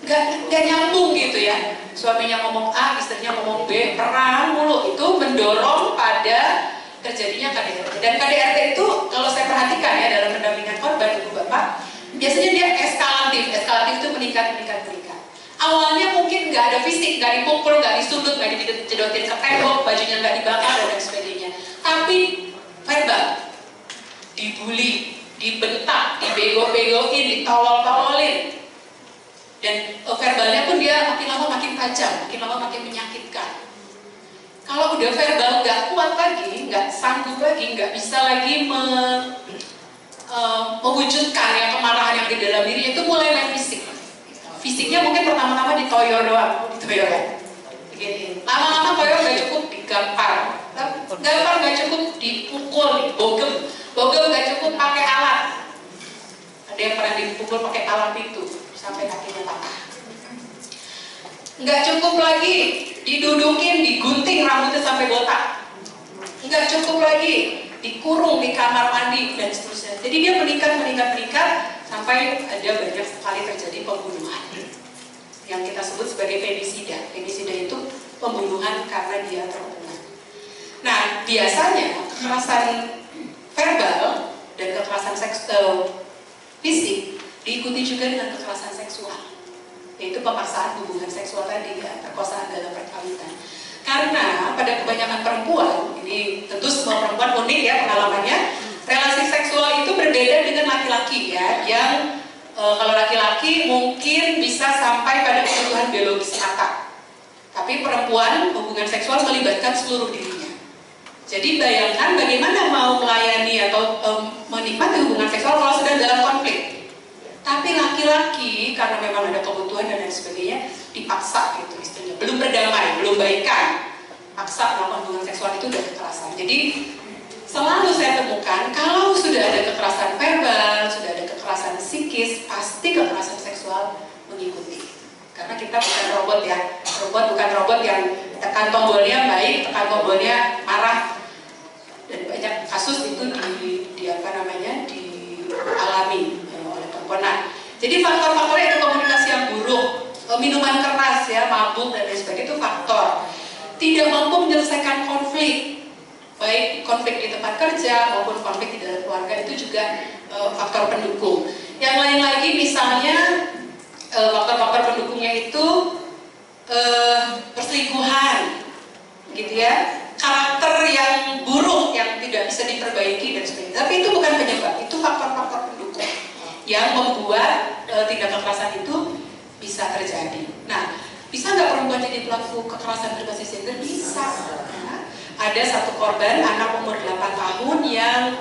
Gak nyambung gitu ya. Suaminya ngomong A, istrinya ngomong B, perang mulu. Itu mendorong pada terjadinya KDRT. Dan KDRT itu kalau saya perhatikan ya dalam pendampingan korban ibu bapak, biasanya dia eskalatif. Eskalatif itu meningkat. Awalnya mungkin nggak ada fisik, nggak dipukul, nggak disundut, nggak dijedotin ke tembok, bajunya nggak dibakar dan lain sebagainya. Tapi verbal, dibully, dibentak, dibego-begoin, ditolol-tololin. Dan verbalnya pun dia makin lama makin tajam, makin lama makin menyakitkan. Kalau udah verbal nggak kuat lagi, nggak sanggup lagi, nggak bisa lagi mewujudkan yang kemarahan yang di dalam diri, itu mulai main fisik. Fisiknya mungkin pertama-tama ditoyor doang, ditoyor ya. Begini. Lama-lama toyor nggak cukup digampar, gampar nggak cukup dipukul, dibogem, bogem nggak cukup pakai alat. Ada yang pernah dipukul pakai alat itu sampai kakinya patah. Nggak cukup lagi didudukin, digunting rambutnya sampai botak. Nggak cukup lagi dikurung di kamar mandi dan seterusnya. Jadi dia meningkat sampai ada banyak sekali terjadi pembunuhan yang kita sebut sebagai femisida. Femisida itu pembunuhan karena dia terpukul. Nah, biasanya kekerasan verbal dan kekerasan fisik diikuti juga dengan kekerasan seksual, yaitu pemaksaan hubungan seksual tadi ya, perkosaan dalam perkawinan. Karena pada kebanyakan perempuan, ini tentu semua perempuan unik ya pengalamannya, relasi seksual itu berbeda dengan laki-laki ya, yang kalau laki-laki mungkin bisa sampai pada kebutuhan biologis semata, tapi perempuan hubungan seksual melibatkan seluruh dirinya. Jadi bayangkan bagaimana mau melayani atau menikmati hubungan seksual kalau sedang dalam konflik. Tapi laki-laki karena memang ada kebutuhan dan lain sebagainya dipaksa gitu istilahnya, belum berdamai, belum baikan, paksa melakukan hubungan seksual itu udah kekerasan. Jadi selalu saya temukan kalau sudah ada kekerasan verbal, sudah ada kekerasan psikis, pasti kekerasan seksual mengikuti. Karena kita bukan robot ya, bukan robot yang tekan tombolnya baik, tekan tombolnya marah. Dan banyak kasus itu dialami oleh perempuan. Nah, jadi faktor-faktornya itu komunikasi yang buruk, minuman keras ya, mabuk dan lain sebagainya itu faktor. Tidak mampu menyelesaikan konflik, baik konflik di tempat kerja maupun konflik di dalam keluarga, itu juga faktor pendukung. Yang lain lagi misalnya faktor-faktor pendukungnya itu perselingkuhan, gitu ya, karakter yang buruk yang tidak bisa diperbaiki dan sebagainya. Tapi itu bukan penyebab, itu faktor-faktor pendukung yang membuat tindak kekerasan itu bisa terjadi. Nah, bisa nggak perempuan jadi pelaku kekerasan berbasis gender? Bisa. Nah, ada satu korban anak umur 8 tahun yang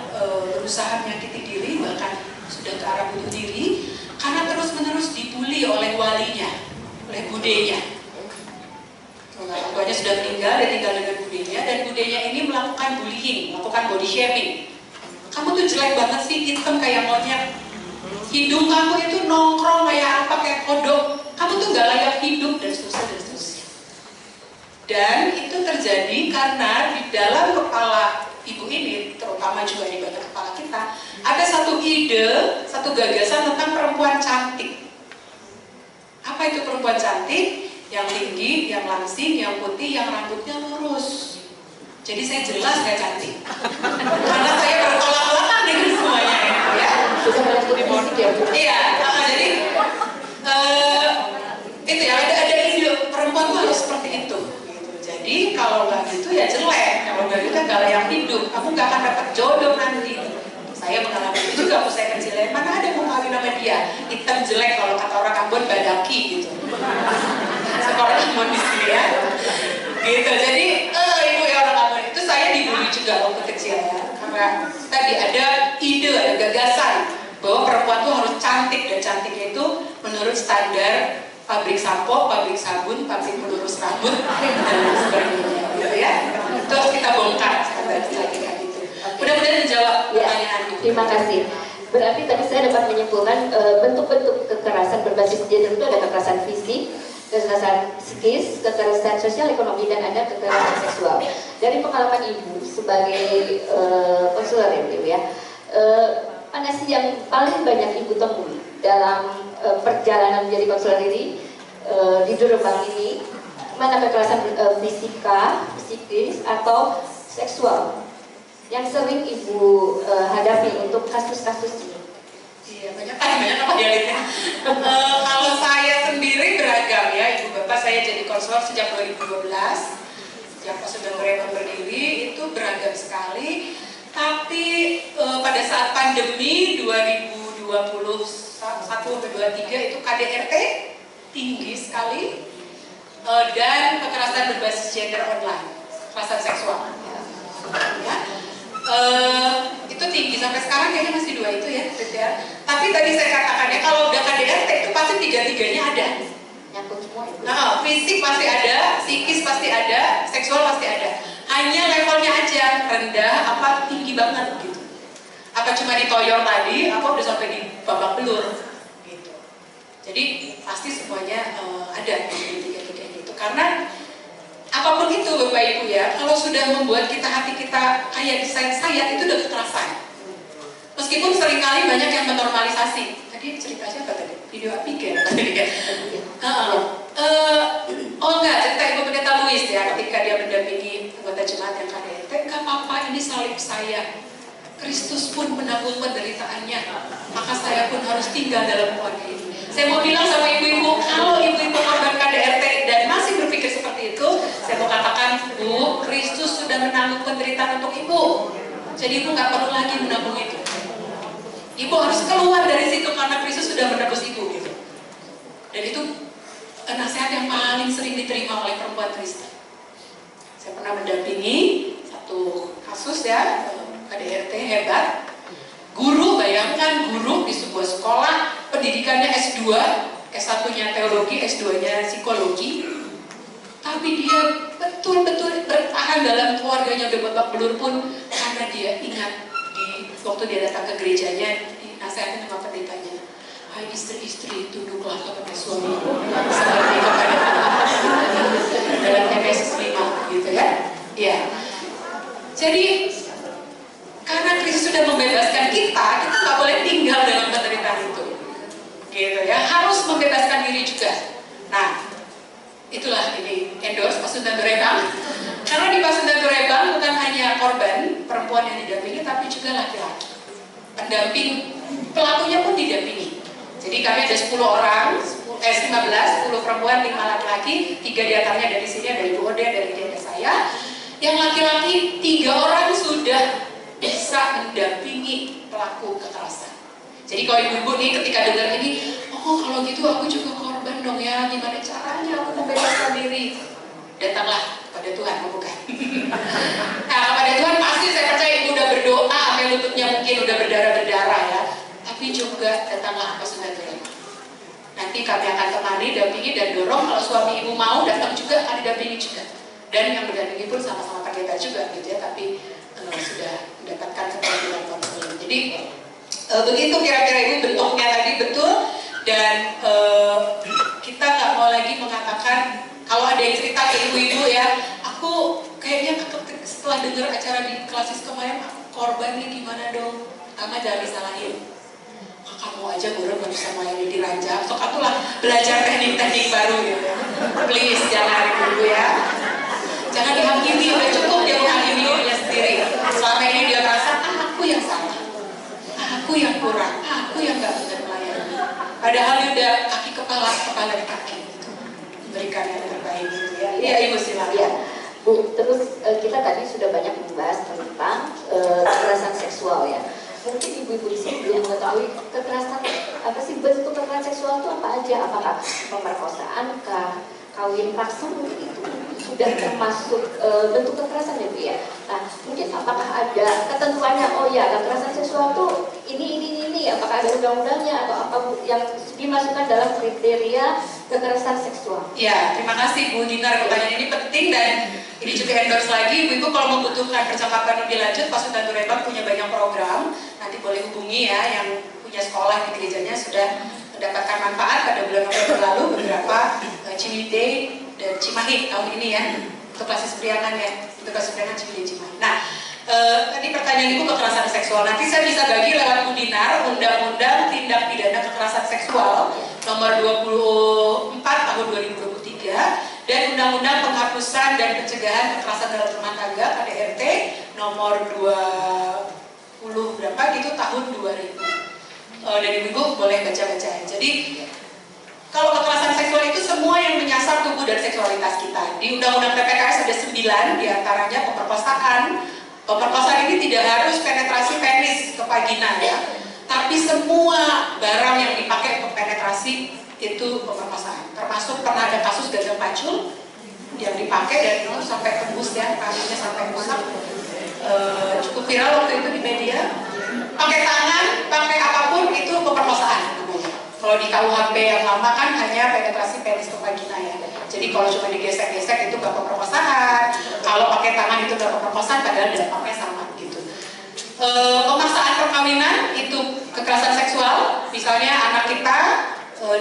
berusaha menyakiti diri, bahkan sudah ke arah bunuh diri karena terus-menerus dibully oleh walinya, oleh budenya. Orang tuanya sudah meninggal, dia tinggal dengan budenya, dan budenya ini melakukan bullying, melakukan body shaming. Kamu tuh jelek banget sih, hitam kayak monyet. Hidung kamu itu nongkrong kayak apa, kayak kodok. Kamu tuh gak layak hidup, dan seterusnya. Dan itu terjadi karena di dalam kepala ibu ini, terutama juga di bagian kepala kita, ada satu ide, satu gagasan tentang perempuan cantik. Apa itu perempuan cantik? Yang tinggi, yang langsing, yang putih, yang rambutnya lurus. Jadi saya jelas gak cantik. Karena saya bertolak belakang dengan semuanya ya. Iya, jadi itu ya, ada ide perempuan tuh harus seperti itu. Gitu. Jadi kalau nggak gitu ya jelek, kalau nggak gitu nggak layak hidup. Kamu nggak akan dapat jodoh nanti. Saya mengalami itu juga waktu saya kecil. Mana ada mau kawin sama dia? Hitam jelek, kalau kata orang Ambon badaki gitu. Sekolah Ambon di sini ya. Gitu. Jadi ibu ya orang Ambon itu saya dibully juga waktu kecil ya. Karena tadi ada ide, ada gagasan bahwa perempuan tuh harus cantik, dan cantiknya itu menurut standar pabrik sampo, pabrik sabun, pabrik pelurus rambut dan sebagainya, gitu ya. Itu harus kita bongkar standar kecantikan itu. Mudah-mudahan menjawab pertanyaanmu.
Terima kasih. Berarti tadi saya dapat menyimpulkan bentuk-bentuk kekerasan berbasis gender itu ada kekerasan fisik, kekerasan psikis, kekerasan sosial, ekonomi, dan ada kekerasan seksual. Dari pengalaman Ibu sebagai konselor Ibu ya, mana sih yang paling banyak Ibu temui dalam perjalanan menjadi konselor ini di Jodombang ini? Mana kekerasan fisika, psikis, atau seksual yang sering Ibu hadapi untuk kasus-kasus ini?
Iya, banyak apa dialeknya. Kalau saya sendiri beragam ya, Ibu Bapak, saya jadi konselor sejak 2012, sejak Posyandu Rembang berdiri, itu beragam sekali. Tapi pada saat pandemi 2021-2023 itu KDRT tinggi sekali, dan kekerasan berbasis gender online, kekerasan seksual. Ya. Itu tinggi sampai sekarang kayaknya masih 2 itu ya, ya. Tapi tadi saya katakan ya, kalau udah KDRT itu pasti 3-tiganya ada.
Nyangkut semua itu.
Nah, fisik pasti ada, psikis pasti ada, seksual pasti ada. Hanya levelnya aja rendah, apa tinggi banget gitu. Apa cuma ditoyor tadi, apa udah sampai di babak belur gitu. Jadi pasti semuanya ada di 3-tiganya itu. Karena apapun itu Bapak Ibu ya, kalau sudah membuat hati kita kayak disayat-sayat, itu udah kekerasan. Meskipun seringkali banyak yang menormalisasi. Tadi ceritanya apa tadi? Video Abigail tadi ya. Oh enggak, cerita Ibu Pendeta Louis ya, ketika dia mendampingi anggota jemaat yang KDRT, enggak apa-apa, ini salib saya. Kristus pun menanggung penderitaannya, maka saya pun harus tinggal dalam keluarga ini. Saya mau bilang sama ibu-ibu, kalau ibu-ibu korban KDRT dan masih berpikir seperti itu, saya mau katakan, Bu, Kristus sudah menanggung penderitaan untuk ibu. Jadi ibu nggak perlu lagi menanggung itu. Ibu harus keluar dari situ karena Kristus sudah menebus ibu gitu. Dan itu nasihat yang paling sering diterima oleh perempuan Kristen. Saya pernah mendampingi satu kasus ya, KDRT hebat. Guru, bayangkan guru di sebuah sekolah, pendidikannya S2, S1-nya teologi, S2-nya psikologi. Tapi dia betul-betul bertahan dalam keluarganya, udah babak belur pun, karena dia ingat waktu dia datang ke gerejanya, dinasihatin sama pendetanya, hai istri-istri, tunduklah kepada suamimu seperti kepada Tuhan. Dalam Efesus 5 gitu ya. Ya. Jadi karena Kristus sudah membebaskan kita nggak boleh tinggal dalam penderitaan itu, gitu ya. Harus membebaskan diri juga. Nah, itulah ini endorse Posyandu Rembang. Karena di Posyandu Rembang bukan hanya korban perempuan yang didampingi, tapi juga laki-laki. Pendamping pelakunya pun didampingi. Jadi kami ada 10 orang, 10 perempuan, 5 laki-laki, 3 diantaranya dari sini, dari Bu Ode, dari dia saya. Yang laki-laki 3 orang sudah bisa mendampingi pelaku kekerasan. Jadi kalau ibu-ibu nih ketika dengar ini, oh kalau gitu aku juga korban dong ya, gimana caranya aku membebaskan diri? Datanglah kepada Tuhan, bukan? Nah, kepada Tuhan pasti saya percaya ibu udah berdoa, sampai lututnya mungkin udah berdarah-berdarah ya. Tapi juga datanglah ke Posyandu Rembang. Nanti kami akan temani, dampingi dan dorong. Kalau suami ibu mau datang juga, akan didampingi juga. Dan yang mendampingi pun sama-sama pendeta juga gitu ya, tapi sudah mendapatkan keterampilan konseling. Jadi begitu kira-kira ibu bentuknya tadi betul. Dan kita nggak mau lagi mengatakan, kalau ada yang cerita ke ibu-ibu ya, aku kayaknya setelah dengar acara di klasis kemarin, aku korban nih, gimana dong? Pertama jangan disalahin. Kamu aja guru nggak bisa melayani di ranjang, so kamu lah belajar teknik-teknik baru gitu. Please jangan ibu ya. Jangan dihakimi, udah cukup dia menghakimi dirinya sendiri. Selama ini dia merasa, aku yang salah, aku yang kurang, aku yang nggak benar melayani. Padahal dia udah kaki kepala di kaki gitu. Berikan yang terbaik gitu ya. Iya ibu silakan.
Ya. Bu, terus kita tadi sudah banyak membahas tentang kekerasan seksual ya. Mungkin ibu-ibu di sini belum mengetahui kekerasan apa sih, bentuk kekerasan seksual itu apa aja? Apakah pemerkosaan, kawin paksa, mungkin itu sudah termasuk bentuk kekerasan ya Bu ya. Nah, mungkin apakah ada ketentuannya? Oh ya, kekerasan seksual tuh ini. Apakah ada undang-undangnya atau apa Bu, yang dimasukkan dalam kriteria kekerasan seksual?
Ya, terima kasih Bu Dinar, pertanyaan ini penting dan ini juga endorse lagi. Ibu kalau membutuhkan percakapan lebih lanjut, Pak Sultan Rembang punya banyak program. Nanti boleh hubungi ya, yang punya sekolah di gerejanya sudah mendapatkan manfaat pada bulan November lalu beberapa Ciwidey dan Cimahi tahun ini ya, untuk klasis priangan ya, untuk klasis priangan Ciwidey Cimahi. Nah, tadi pertanyaan Ibu kekerasan seksual. Nanti saya bisa bagi lewat Bu Dinar Undang-Undang Tindak Pidana Kekerasan Seksual nomor 24 tahun 2023 dan Undang-Undang Penghapusan dan Pencegahan Kekerasan dalam Rumah Tangga KDRT nomor 20 berapa gitu tahun 2000. Dan Ibu boleh baca-baca. Jadi kalau kekerasan seksual itu semua yang menyasar tubuh dan seksualitas kita. Di Undang-Undang PPKS ada 9, diantaranya pemerkosaan. Pemerkosaan ini tidak harus penetrasi penis ke vagina ya, tapi semua barang yang dipakai untuk penetrasi itu pemerkosaan. Termasuk pernah ada kasus gagal pacul yang dipakai dan itu sampai tembus ya, kasusnya sampai rusak. Cukup viral waktu itu di media. Pakai tangan, pakai apapun itu pemerkosaan namanya. Kalau di KUHP yang lama kan hanya penetrasi penis ke vagina ya. Jadi kalau cuma digesek-gesek itu gak pemerkosaan. Kalau pakai tangan itu gak pemerkosaan, padahal dampaknya sama gitu. Pemaksaan perkawinan itu kekerasan seksual. Misalnya anak kita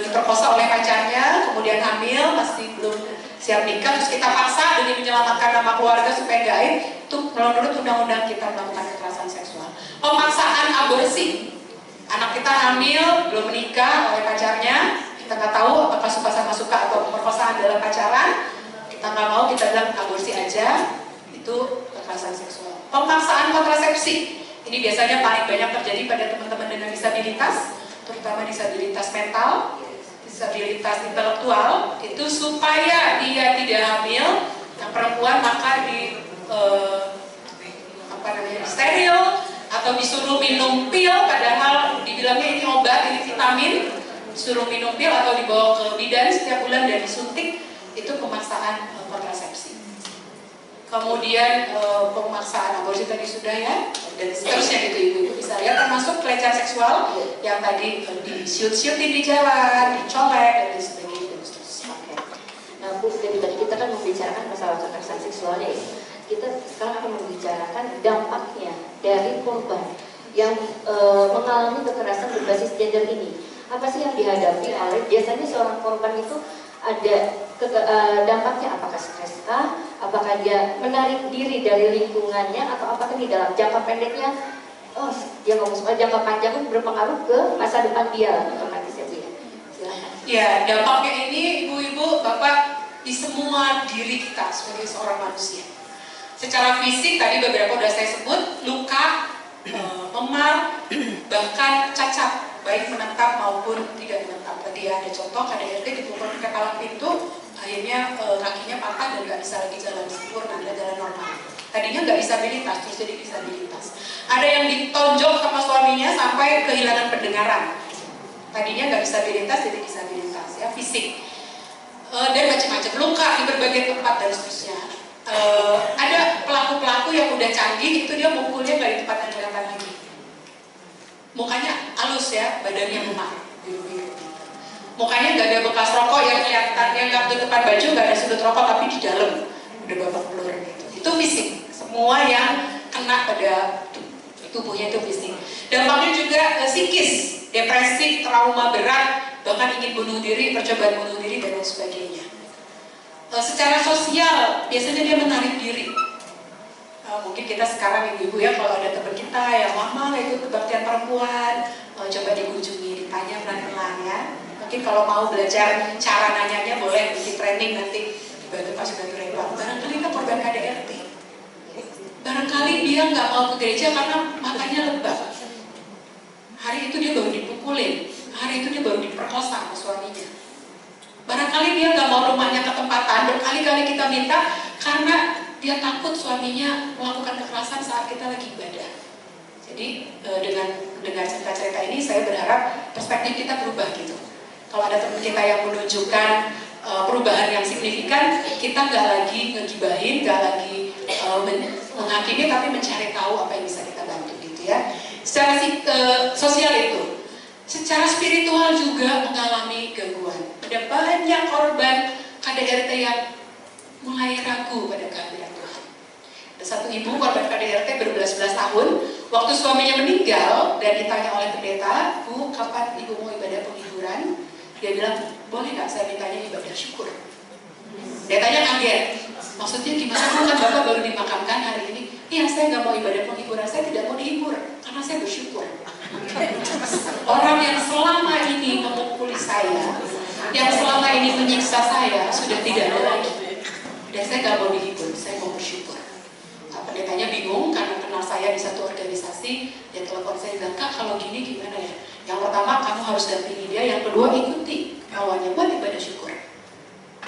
diperkosa oleh pacarnya, kemudian hamil, masih belum siap nikah, terus kita paksa demi menyelamatkan nama keluarga supaya gaib. Itu menurut undang-undang kita melakukan kekerasan seksual. Pemaksaan aborsi. Anak kita hamil, belum menikah oleh pacarnya, kita nggak tahu apakah suka sama suka atau pemerkosaan dalam pacaran, kita nggak mau, kita bilang aborsi aja, itu kekerasan seksual. Pemaksaan kontrasepsi, ini biasanya paling banyak terjadi pada teman-teman dengan disabilitas, terutama disabilitas mental, disabilitas intelektual, itu supaya dia tidak hamil, yang perempuan maka steril, atau disuruh minum pil, padahal dibilangnya ini obat, ini vitamin, disuruh minum pil atau dibawa ke bidan setiap bulan dan disuntik, itu pemaksaan kontrasepsi. Kemudian pemaksaan aborsi tadi sudah ya, dan seterusnya gitu Ibu bisa lihat, termasuk pelecehan seksual yang tadi disiut-siutin di jalan, dicolek dan sebagainya.
Oke. Nah Bu, dari tadi kita kan membicarakan masalah kekerasan seksualnya ya. Kita sekarang akan membicarakan dampaknya dari korban yang mengalami kekerasan berbasis gender ini. Apa sih yang dihadapi oleh biasanya seorang korban itu ada dampaknya? Apakah stres kah? Apakah dia menarik diri dari lingkungannya, atau apakah di dalam jangka pendeknya dia ngomong soal jangka panjang berpengaruh ke masa depan dia otomatis ya Bu ya? Silakan.
Ya, dampaknya ini Ibu-ibu, Bapak, di semua diri kita sebagai seorang manusia. Secara fisik tadi beberapa udah saya sebut, luka, memar, bahkan cacat, baik menetap maupun tidak menetap. Tadi ada contoh KDRT dipukul pakai palang pintu, akhirnya kakinya patah dan nggak bisa lagi jalan sempurna, nggak jalan normal. Tadinya nggak disabilitas, terus jadi disabilitas. Ada yang ditonjok sama suaminya sampai kehilangan pendengaran. Tadinya nggak disabilitas, jadi disabilitas ya, fisik. Dan macam-macam, luka di berbagai tempat dan seterusnya. Ada pelaku-pelaku yang udah canggih, itu dia mukulnya nggak di tempat yang kelihatan lagi. Mukanya halus ya, badannya memar. Mukanya nggak ada bekas rokok yang kelihatan, yang nggak di depan baju nggak ada sudut rokok, tapi di dalam udah babak belur gitu. Itu fisik. Semua yang kena pada tubuhnya itu fisik. Dampaknya juga psikis, depresi, trauma berat, bahkan ingin bunuh diri, percobaan bunuh diri dan lain sebagainya. Secara sosial biasanya dia menarik diri. Mungkin kita sekarang ibu-ibu ya, kalau ada teman kita yang lama ikut kebaktian perempuan, coba dikunjungi, ditanya pelan-pelan ya. Mungkin kalau mau belajar cara nanyanya boleh di training nanti dibantu Pak Sultan Rembang. Barangkali kan korban KDRT. Barangkali dia nggak mau ke gereja karena matanya lebam. Hari itu dia baru dipukulin, hari itu dia baru diperkosa sama suaminya. Barangkali dia nggak mau rumahnya ketempatan, berkali-kali kita minta karena dia takut suaminya melakukan kekerasan saat kita lagi ibadah. Jadi dengan cerita-cerita ini saya berharap perspektif kita berubah gitu. Kalau ada teman kita yang menunjukkan perubahan yang signifikan, kita nggak lagi ngegibahin, nggak lagi menghakimi, tapi mencari tahu apa yang bisa kita bantu gitu ya. Secara sosial itu, secara spiritual juga mengalami gangguan. Ada banyak korban KDRT yang mulai ragu pada kehadiran Tuhan. Ada satu ibu korban KDRT berbelas-belas tahun, waktu suaminya meninggal dan ditanya oleh pendeta, "Bu, kapan ibu mau ibadah penghiburan?" Dia bilang, "Boleh nggak saya mintanya ibadah syukur?" Pendetanya kaget, maksudnya gimana? Kan Bapak baru dimakamkan hari ini. Iya, saya nggak mau ibadah penghiburan, saya tidak mau dihibur karena saya bersyukur. Orang yang selama ini memukuli saya, yang selama ini menyiksa saya, sudah tidak ada lagi. Dan saya nggak mau dihibur, saya mau bersyukur. Nah, pendetanya bingung karena kenal saya di satu organisasi. Dia telepon saya bilang, "Kak, kalau gini gimana ya? Yang pertama kamu harus dampingi dia, yang kedua ikuti awalnya buat ibadah syukur.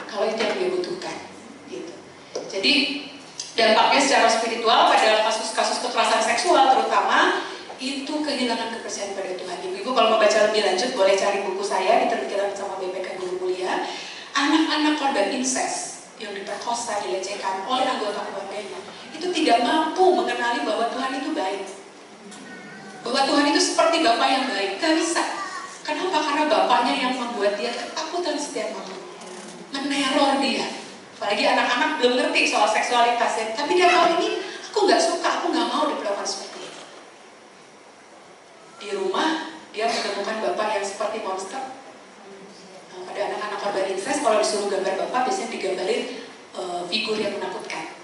Kalau itu yang dia butuhkan." Gitu. Jadi dampaknya secara spiritual pada kasus-kasus kekerasan seksual terutama itu kehilangan kepercayaan pada Tuhan. Ibu-ibu kalau mau baca lebih lanjut boleh cari buku saya diterbitkan sama BPK Guru Mulia. Anak-anak korban incest yang diperkosa, dilecehkan oleh anggota keluarganya itu tidak mampu mengenali bahwa Tuhan itu baik, bahwa Tuhan itu seperti Bapa yang baik. Gak bisa. Kenapa? Karena bapaknya yang membuat dia ketakutan setiap waktu, meneror dia. Apalagi anak-anak belum ngerti soal seksualitas ya. Tapi dia tahu ini, aku nggak suka, aku nggak mau diperlakukan seperti itu. Di rumah dia menemukan bapak yang seperti monster. Nah, pada anak-anak korban incest kalau disuruh gambar bapak biasanya digambarin figur yang menakutkan.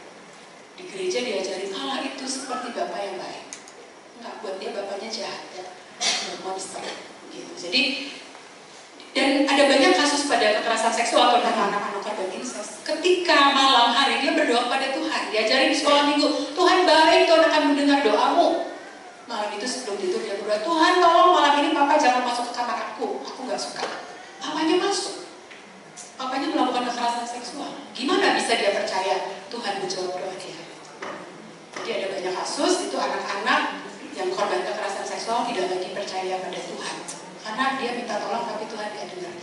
Di gereja diajarin Allah itu seperti bapak yang baik. Enggak, buat dia bapaknya jahat, monster. Gitu. Jadi dan ada banyak kasus pada kekerasan seksual terhadap anak-anak korban incest. Ketika malam hari dia berdoa pada Tuhan, diajarin di sekolah minggu, Tuhan baik, Tuhan akan mendengar doamu. Malam itu sebelum tidur dia berdoa, "Tuhan tolong malam ini Papa jangan masuk ke kamar aku nggak suka." Papanya masuk, papanya melakukan kekerasan seksual. Gimana bisa dia percaya Tuhan menjawab doa dia? Jadi ada banyak kasus itu anak-anak yang korban kekerasan seksual tidak lagi percaya pada Tuhan. Karena dia minta tolong tapi Tuhan gak dengar.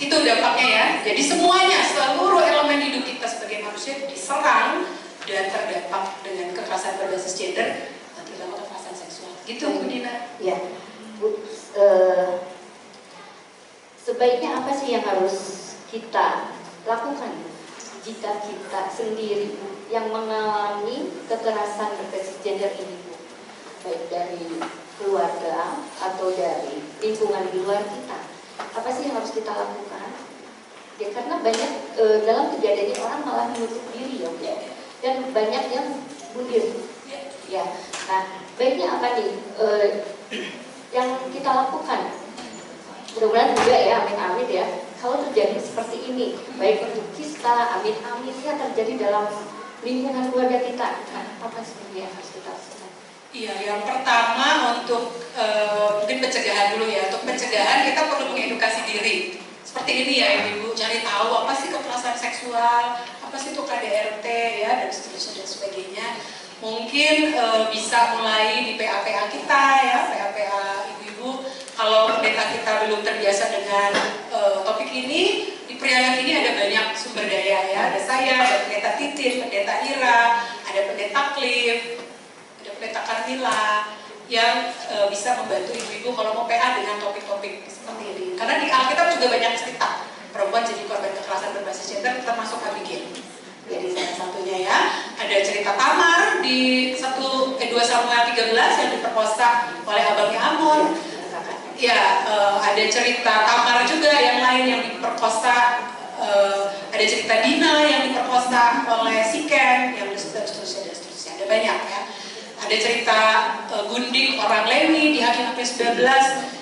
Itu dampaknya ya. Jadi semuanya, seluruh elemen hidup kita sebagai manusia diserang dan terdampak dengan kekerasan berbasis gender, terutama kekerasan seksual. Gitu Bu Dina.
Ya, Bu, sebaiknya apa sih yang harus kita lakukan jika kita sendiri yang mengalami kekerasan berbasis gender ini, Bu? Baik dari keluarga atau dari lingkungan di luar kita, apa sih yang harus kita lakukan? Ya karena banyak dalam kejadian ini orang malah menutup diri ya, dan banyak yang bunuh. Ya, nah baiknya apa nih yang kita lakukan? Mudah-mudahan juga ya, amin-amin ya. Kalau terjadi seperti ini, baik untuk kita, amin-amin ya terjadi dalam lingkungan keluarga kita, nah, apa sebenarnya yang harus kita lakukan?
Iya, yang pertama untuk mungkin pencegahan dulu ya. Untuk pencegahan kita perlu mengedukasi diri. Seperti ini ya Ibu, cari tahu apa sih kekerasan seksual, apa sih itu KDRT ya, dan seterusnya dan sebagainya. Mungkin bisa mulai di PA-PA kita ya, PA-PA ibu-ibu. Kalau pendeta kita belum terbiasa dengan topik ini, di Priangan ini ada banyak sumber daya ya. Ada saya, ada pendeta Titin, pendeta Ira, ada pendeta Cliff, pendeta Carmila yang bisa membantu ibu-ibu kalau mau PA dengan topik-topik seperti ini. Karena di Alkitab juga banyak cerita perempuan jadi korban kekerasan berbasis gender, termasuk Abigail. Jadi salah satunya ya, ada cerita Tamar di 2 Samuel 13 yang diperkosa oleh abangnya Amon. Ya, ada cerita Tamar juga yang lain yang diperkosa. Ada cerita Dina yang diperkosa oleh Sikem, yang seterusnya. Ada banyak ya. Ada cerita Gundik orang Lewi di Hakim 19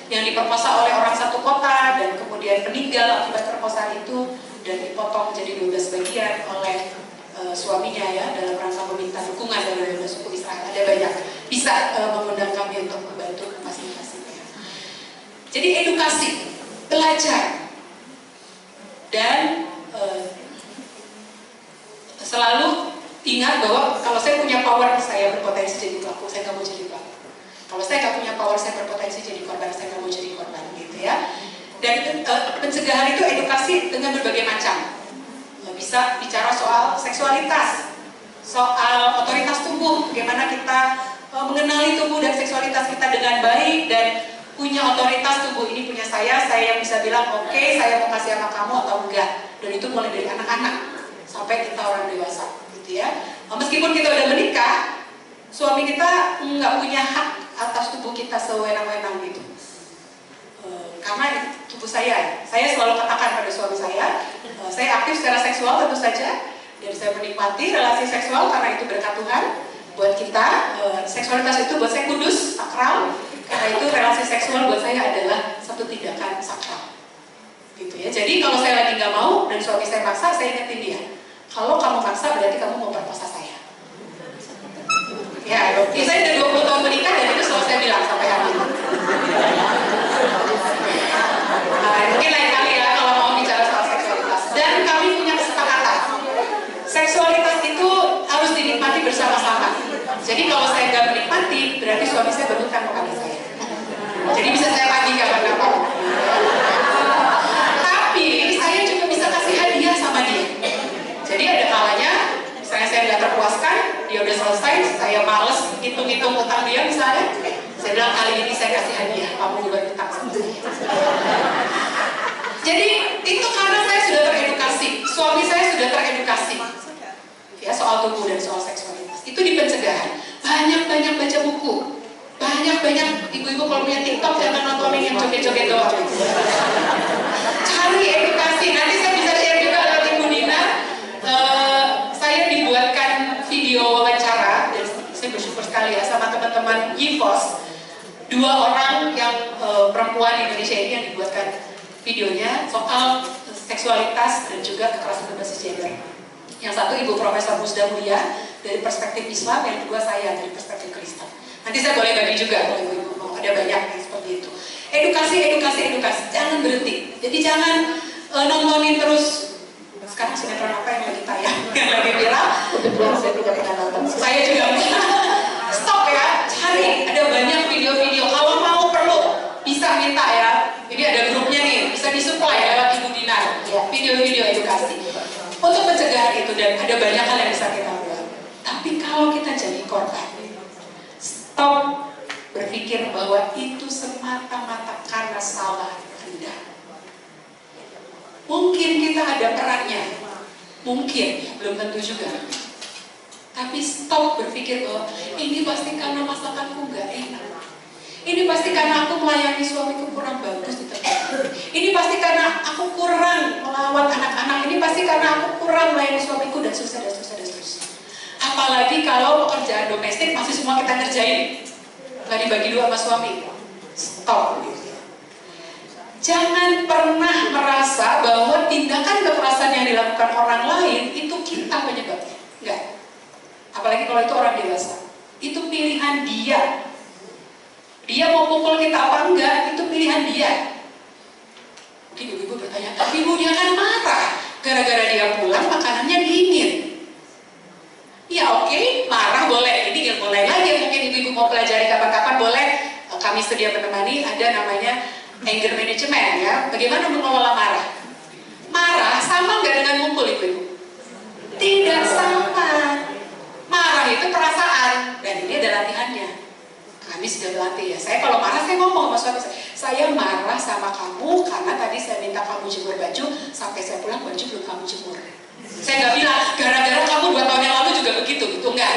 yang diperkosa oleh orang satu kota dan kemudian meninggal akibat perkosaan itu dan dipotong menjadi 12 bagian oleh suaminya ya dalam rangka meminta dukungan dari suku Israel. Ada banyak, bisa mengundang kami untuk membantu masing-masing ya. Jadi edukasi, belajar dan selalu ingat bahwa kalau saya punya power, saya berpotensi jadi pelaku, saya nggak mau jadi pelaku. Kalau saya nggak punya power, saya berpotensi jadi korban, saya nggak mau jadi korban, gitu ya. Dan pencegahan itu edukasi dengan berbagai macam. Bisa bicara soal seksualitas, soal otoritas tubuh, bagaimana kita mengenali tubuh dan seksualitas kita dengan baik dan punya otoritas tubuh. Ini punya saya yang bisa bilang oke, saya mau kasih sama kamu atau enggak. Dan itu mulai dari anak-anak sampai kita orang dewasa, gitu ya. Meskipun kita udah menikah, suami kita nggak punya hak atas tubuh kita sewenang-wenang gitu. Karena tubuh saya selalu katakan pada suami saya aktif secara seksual tentu saja, dan saya menikmati relasi seksual karena itu berkat Tuhan buat kita. Seksualitas itu buat saya kudus, sakral, karena itu relasi seksual buat saya adalah satu tindakan sakral, gitu ya. Jadi kalau saya lagi nggak mau dan suami saya maksa, saya ingetin dia, kalau kamu maksa berarti kamu mau perkosa saya. Ya, saya udah 20 tahun menikah dan itu selalu saya bilang sampai hari ini. Mungkin lain kali ya kalau mau bicara soal seksualitas. Dan kami punya kesepakatan, seksualitas itu harus dinikmati bersama-sama. Jadi kalau saya nggak menikmati, berarti suami saya berhutang kepada saya. Jadi bisa saya tagih kapan-kapan. Tapi saya juga bisa kasih hadiah sama dia. Jadi ada kalanya, misalnya saya nggak terpuaskan, dia udah selesai, saya males hitung-hitung utang dia misalnya, saya bilang kali ini saya kasih hadiah, kamu juga utang sama saya. Jadi itu karena saya sudah teredukasi, suami saya sudah teredukasi ya soal tubuh dan soal seksualitas. Itu di pencegahan. Banyak-banyak baca buku, banyak-banyak ibu-ibu kalau punya TikTok jangan nontonin yang joget-joget doang. Cari edukasi. Nanti saya bisa share juga lewat Ibu Dina. Saya dibuatkan video wawancara dan saya bersyukur sekali ya sama teman-teman YIVOS. 2 orang yang perempuan di Indonesia ini yang dibuatkan videonya soal seksualitas dan juga kekerasan berbasis gender. Yang satu Ibu Profesor Musda Mulia dari perspektif Islam, yang kedua saya dari perspektif Kristen. Nanti saya boleh bagi juga kalau ibu-ibu mau, ada banyak yang seperti itu. Edukasi, jangan berhenti. Jadi jangan nontonin terus. Sekarang sinetron apa yang lagi tayang, yang lagi viral?
Kebetulan saya tidak pernah nonton.
Saya juga stop ya, cari, ada banyak video-video. Kalau mau perlu bisa minta ya. Ini ada grupnya nih, bisa disupply lewat Ibu Dinar, video-video edukasi untuk mencegah itu, dan ada banyak hal yang bisa kita buat. Tapi kalau kita jadi korban, stop berpikir bahwa itu semata-mata karena salah Anda. Mungkin kita ada perannya, mungkin, belum tentu juga. Tapi stop berpikir bahwa ini pasti karena masakanku nggak enak. Ini pasti karena aku melayani suamiku kurang bagus di tempat. Ini pasti karena aku kurang melawat anak-anak. Ini pasti karena aku kurang melayani suamiku dan seterusnya. Apalagi kalau pekerjaan domestik masih semua kita ngerjain, nggak dibagi 2 sama suami. Stop. Jangan pernah merasa bahwa tindakan kekerasan yang dilakukan orang lain itu kita penyebabnya. Enggak. Apalagi kalau itu orang dewasa. Itu pilihan dia. Dia mau pukul kita apa enggak, itu pilihan dia. Mungkin ibu-ibu bertanya, tapi ibu dia kan marah gara-gara dia pulang makanannya dingin. Ya oke, marah boleh. Ini mulai lagi, mungkin ibu-ibu mau pelajari kapan-kapan boleh. Kami sedia menemani, ada namanya anger management ya. Bagaimana mengelola marah? Marah sama nggak dengan mukul ibu-ibu? Tidak sama. Marah itu perasaan, dan ini ada latihannya. Kami sudah berlatih ya. Saya kalau marah saya ngomong sama suami saya marah sama kamu karena tadi saya minta kamu jemur baju, sampai saya pulang baju belum kamu jemur. Saya nggak bilang gara-gara kamu 2 tahun yang lalu juga begitu, itu enggak.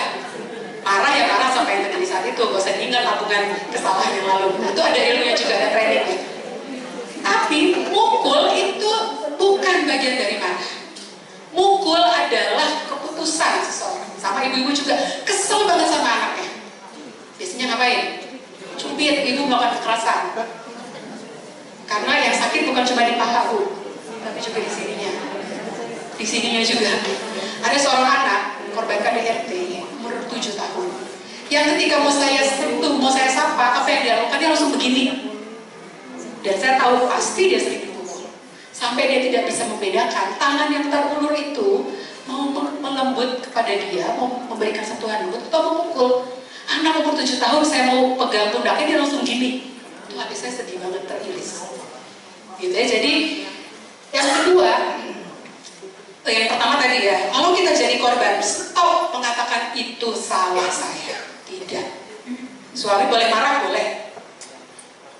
Marah ya marah sampai yang terjadi saat itu, gak usah diingat tabungan kesalahan yang lalu. Itu ada ilmunya juga, ada trainingnya. Tapi mukul itu bukan bagian dari marah. Mukul adalah keputusan seseorang. Sama ibu-ibu juga kesel banget sama anaknya. Biasanya ngapain? Cubit, ibu melakukan kekerasan. Karena yang sakit bukan cuma di paha, tapi juga di sininya. Di sininya juga. Ada seorang anak korban KDRT umur 7 tahun. Yang ketika mau saya sentuh, mau saya sapa, apa yang dia lakukan? Dia langsung begini. Dan saya tahu pasti dia sering dipukul. Sampai dia tidak bisa membedakan tangan yang terulur itu mau melembut kepada dia, mau memberikan sentuhan lembut atau memukul. Anak umur 7 tahun saya mau pegang pundaknya, dia langsung gini. Itu hati saya sedih banget, teriris. gitu ya. Jadi yang kedua, yang pertama tadi ya, kalau kita jadi korban, stop mengatakan itu salah saya. Tidak. Suami boleh marah, boleh,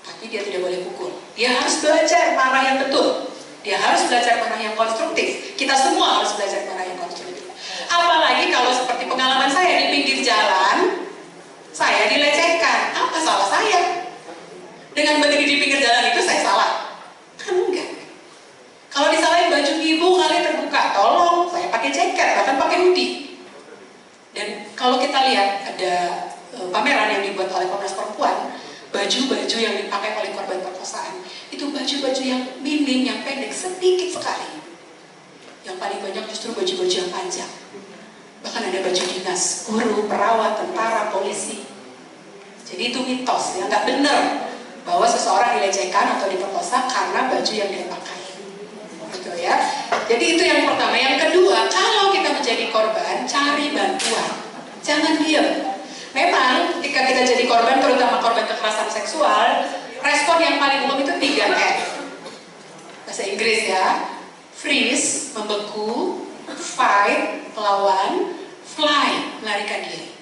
tapi dia tidak boleh pukul. Dia harus belajar marah yang betul. Dia harus belajar marah yang konstruktif. Kita semua harus belajar marah yang konstruktif. Apalagi kalau seperti pengalaman saya di pinggir jalan, saya dilecehkan. Apa salah saya? Dengan berdiri di pinggir jalan itu saya salah? Kan enggak. Kalau disalahin baju ibu kali terbuka, tolong saya pakai jaket, bahkan pakai hoodie. Dan kalau kita lihat ada pameran yang dibuat oleh Komnas Perempuan, baju-baju yang dipakai oleh korban perkosaan itu baju-baju yang minim, yang pendek, sedikit sekali. Yang paling banyak justru baju-baju yang panjang. Bahkan ada baju dinas, guru, perawat, tentara, polisi. Jadi itu mitos, ya nggak benar bahwa seseorang dilecehkan atau diperkosa karena baju yang dia pakai. Gitu ya. Jadi itu yang pertama. Yang kedua, kalau kita menjadi korban, cari bantuan. Jangan diam. Memang ketika kita jadi korban, terutama korban kekerasan seksual, respon yang paling umum itu 3F. Bahasa Inggris ya. Freeze, membeku, fight, melawan, fly, melarikan diri.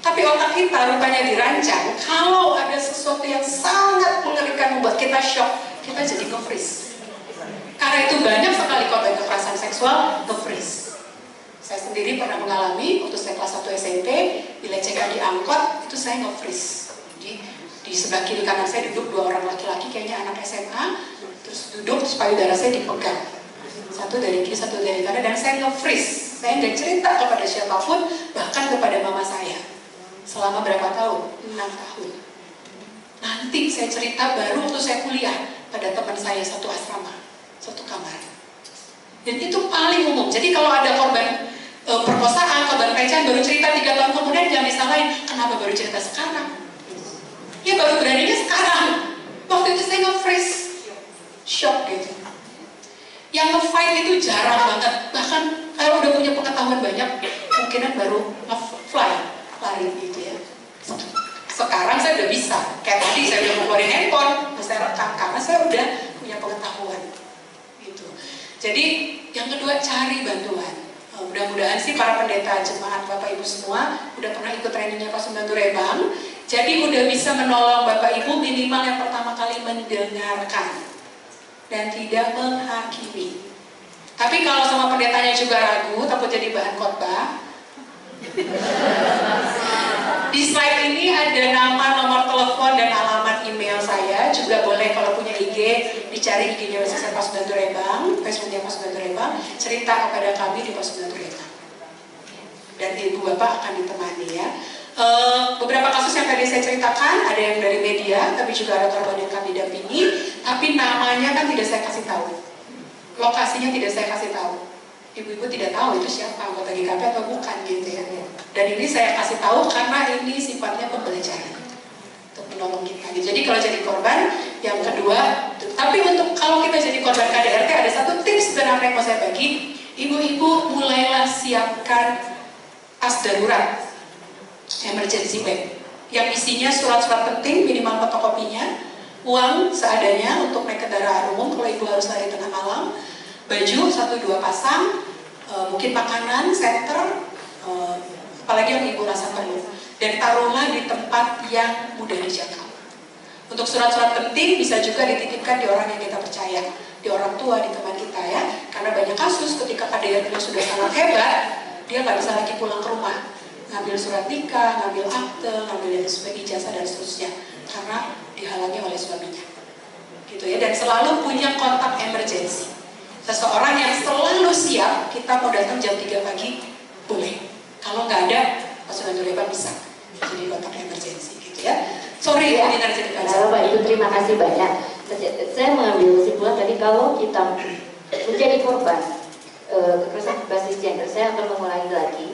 Tapi otak kita rupanya dirancang, kalau ada sesuatu yang sangat mengerikan membuat kita shock, kita jadi nge-freeze. Karena itu banyak sekali korban kekerasan seksual nge-freeze. Saya sendiri pernah mengalami, waktu saya kelas 1 SMP, dilecehkan di angkot, itu saya nge-freeze. Jadi di sebelah kiri kanan saya duduk 2 orang laki-laki, kayaknya anak SMA, terus duduk, terus payudara saya dipegang. Satu dari kiri, satu dari kanan, dan saya nge-freeze. Saya nggak cerita kepada siapapun, bahkan kepada mama saya. Selama berapa tahun? 6 tahun. Nanti saya cerita baru waktu saya kuliah pada teman saya satu asrama, satu kamar. Dan itu paling umum. Jadi kalau ada korban perkosaan, korban pelecehan baru cerita 3 tahun kemudian, jangan disalahin, kenapa baru cerita sekarang? Ya baru beraninya sekarang. Waktu itu saya nge-freeze, shock gitu. Yang nge-fight itu jarang banget. Bahkan kalau udah punya pengetahuan banyak, kemungkinan baru nge-fly, lari gitu ya. Sekarang saya udah bisa. Kayak tadi saya udah ngeluarin handphone, saya rekam karena saya udah punya pengetahuan. Gitu. Jadi yang kedua, cari bantuan. Mudah-mudahan sih para pendeta jemaat Bapak Ibu semua udah pernah ikut trainingnya Pak Pembantu Rebang. Jadi udah bisa menolong Bapak Ibu minimal yang pertama kali mendengarkan dan tidak menghakimi. Tapi kalau sama pendetanya juga ragu, takut jadi bahan khotbah. Di slide ini ada nama, nomor telepon, dan alamat email saya. Juga boleh kalau punya IG, dicari IG-nya WSSR Pas Pembantu Rebang, Facebooknya Pas Pembantu Rebang, cerita kepada kami di Pas Pembantu Rebang. Dan Ibu Bapak akan ditemani ya. Beberapa kasus yang tadi saya ceritakan, ada yang dari media, tapi juga ada korban yang kami dampingi, tapi namanya kan tidak saya kasih tahu. Lokasinya tidak saya kasih tahu. Ibu-ibu tidak tahu itu siapa, anggota GKP atau bukan gitu ya. Dan ini saya kasih tahu karena ini sifatnya pembelajaran untuk menolong kita. Jadi kalau jadi korban, yang kedua, tapi untuk kalau kita jadi korban KDRT ada satu tips sederhana yang mau saya bagi. Ibu-ibu mulailah siapkan tas darurat, emergency bag, yang isinya surat-surat penting, minimal fotokopinya, uang seadanya untuk naik kendaraan umum kalau ibu harus lari tengah malam, baju 1-2 pasang, mungkin makanan, senter, apalagi yang ibu rasa perlu, dan taruhlah di tempat yang mudah dijangkau. Untuk surat-surat penting bisa juga dititipkan di orang yang kita percaya, di orang tua, di teman kita ya, karena banyak kasus ketika KDRT sudah sangat hebat, dia nggak bisa lagi pulang ke rumah, ngambil surat nikah, ngambil akte, ngambil yang sebagai ijazah dan seterusnya, karena dihalangi oleh suaminya, gitu ya. Dan selalu punya kontak emergency. Seseorang yang selalu siap, kita mau datang jam 3 pagi, boleh. Kalau nggak ada, Pas Pembantu Rebang bisa jadi kontak emergency, gitu ya. Sorry ya, ini narasi depan.
Bapak Ibu, terima kasih banyak. Saya mengambil kesimpulan tadi, kalau kita menjadi korban kekerasan berbasis gender, saya akan mengulangi lagi.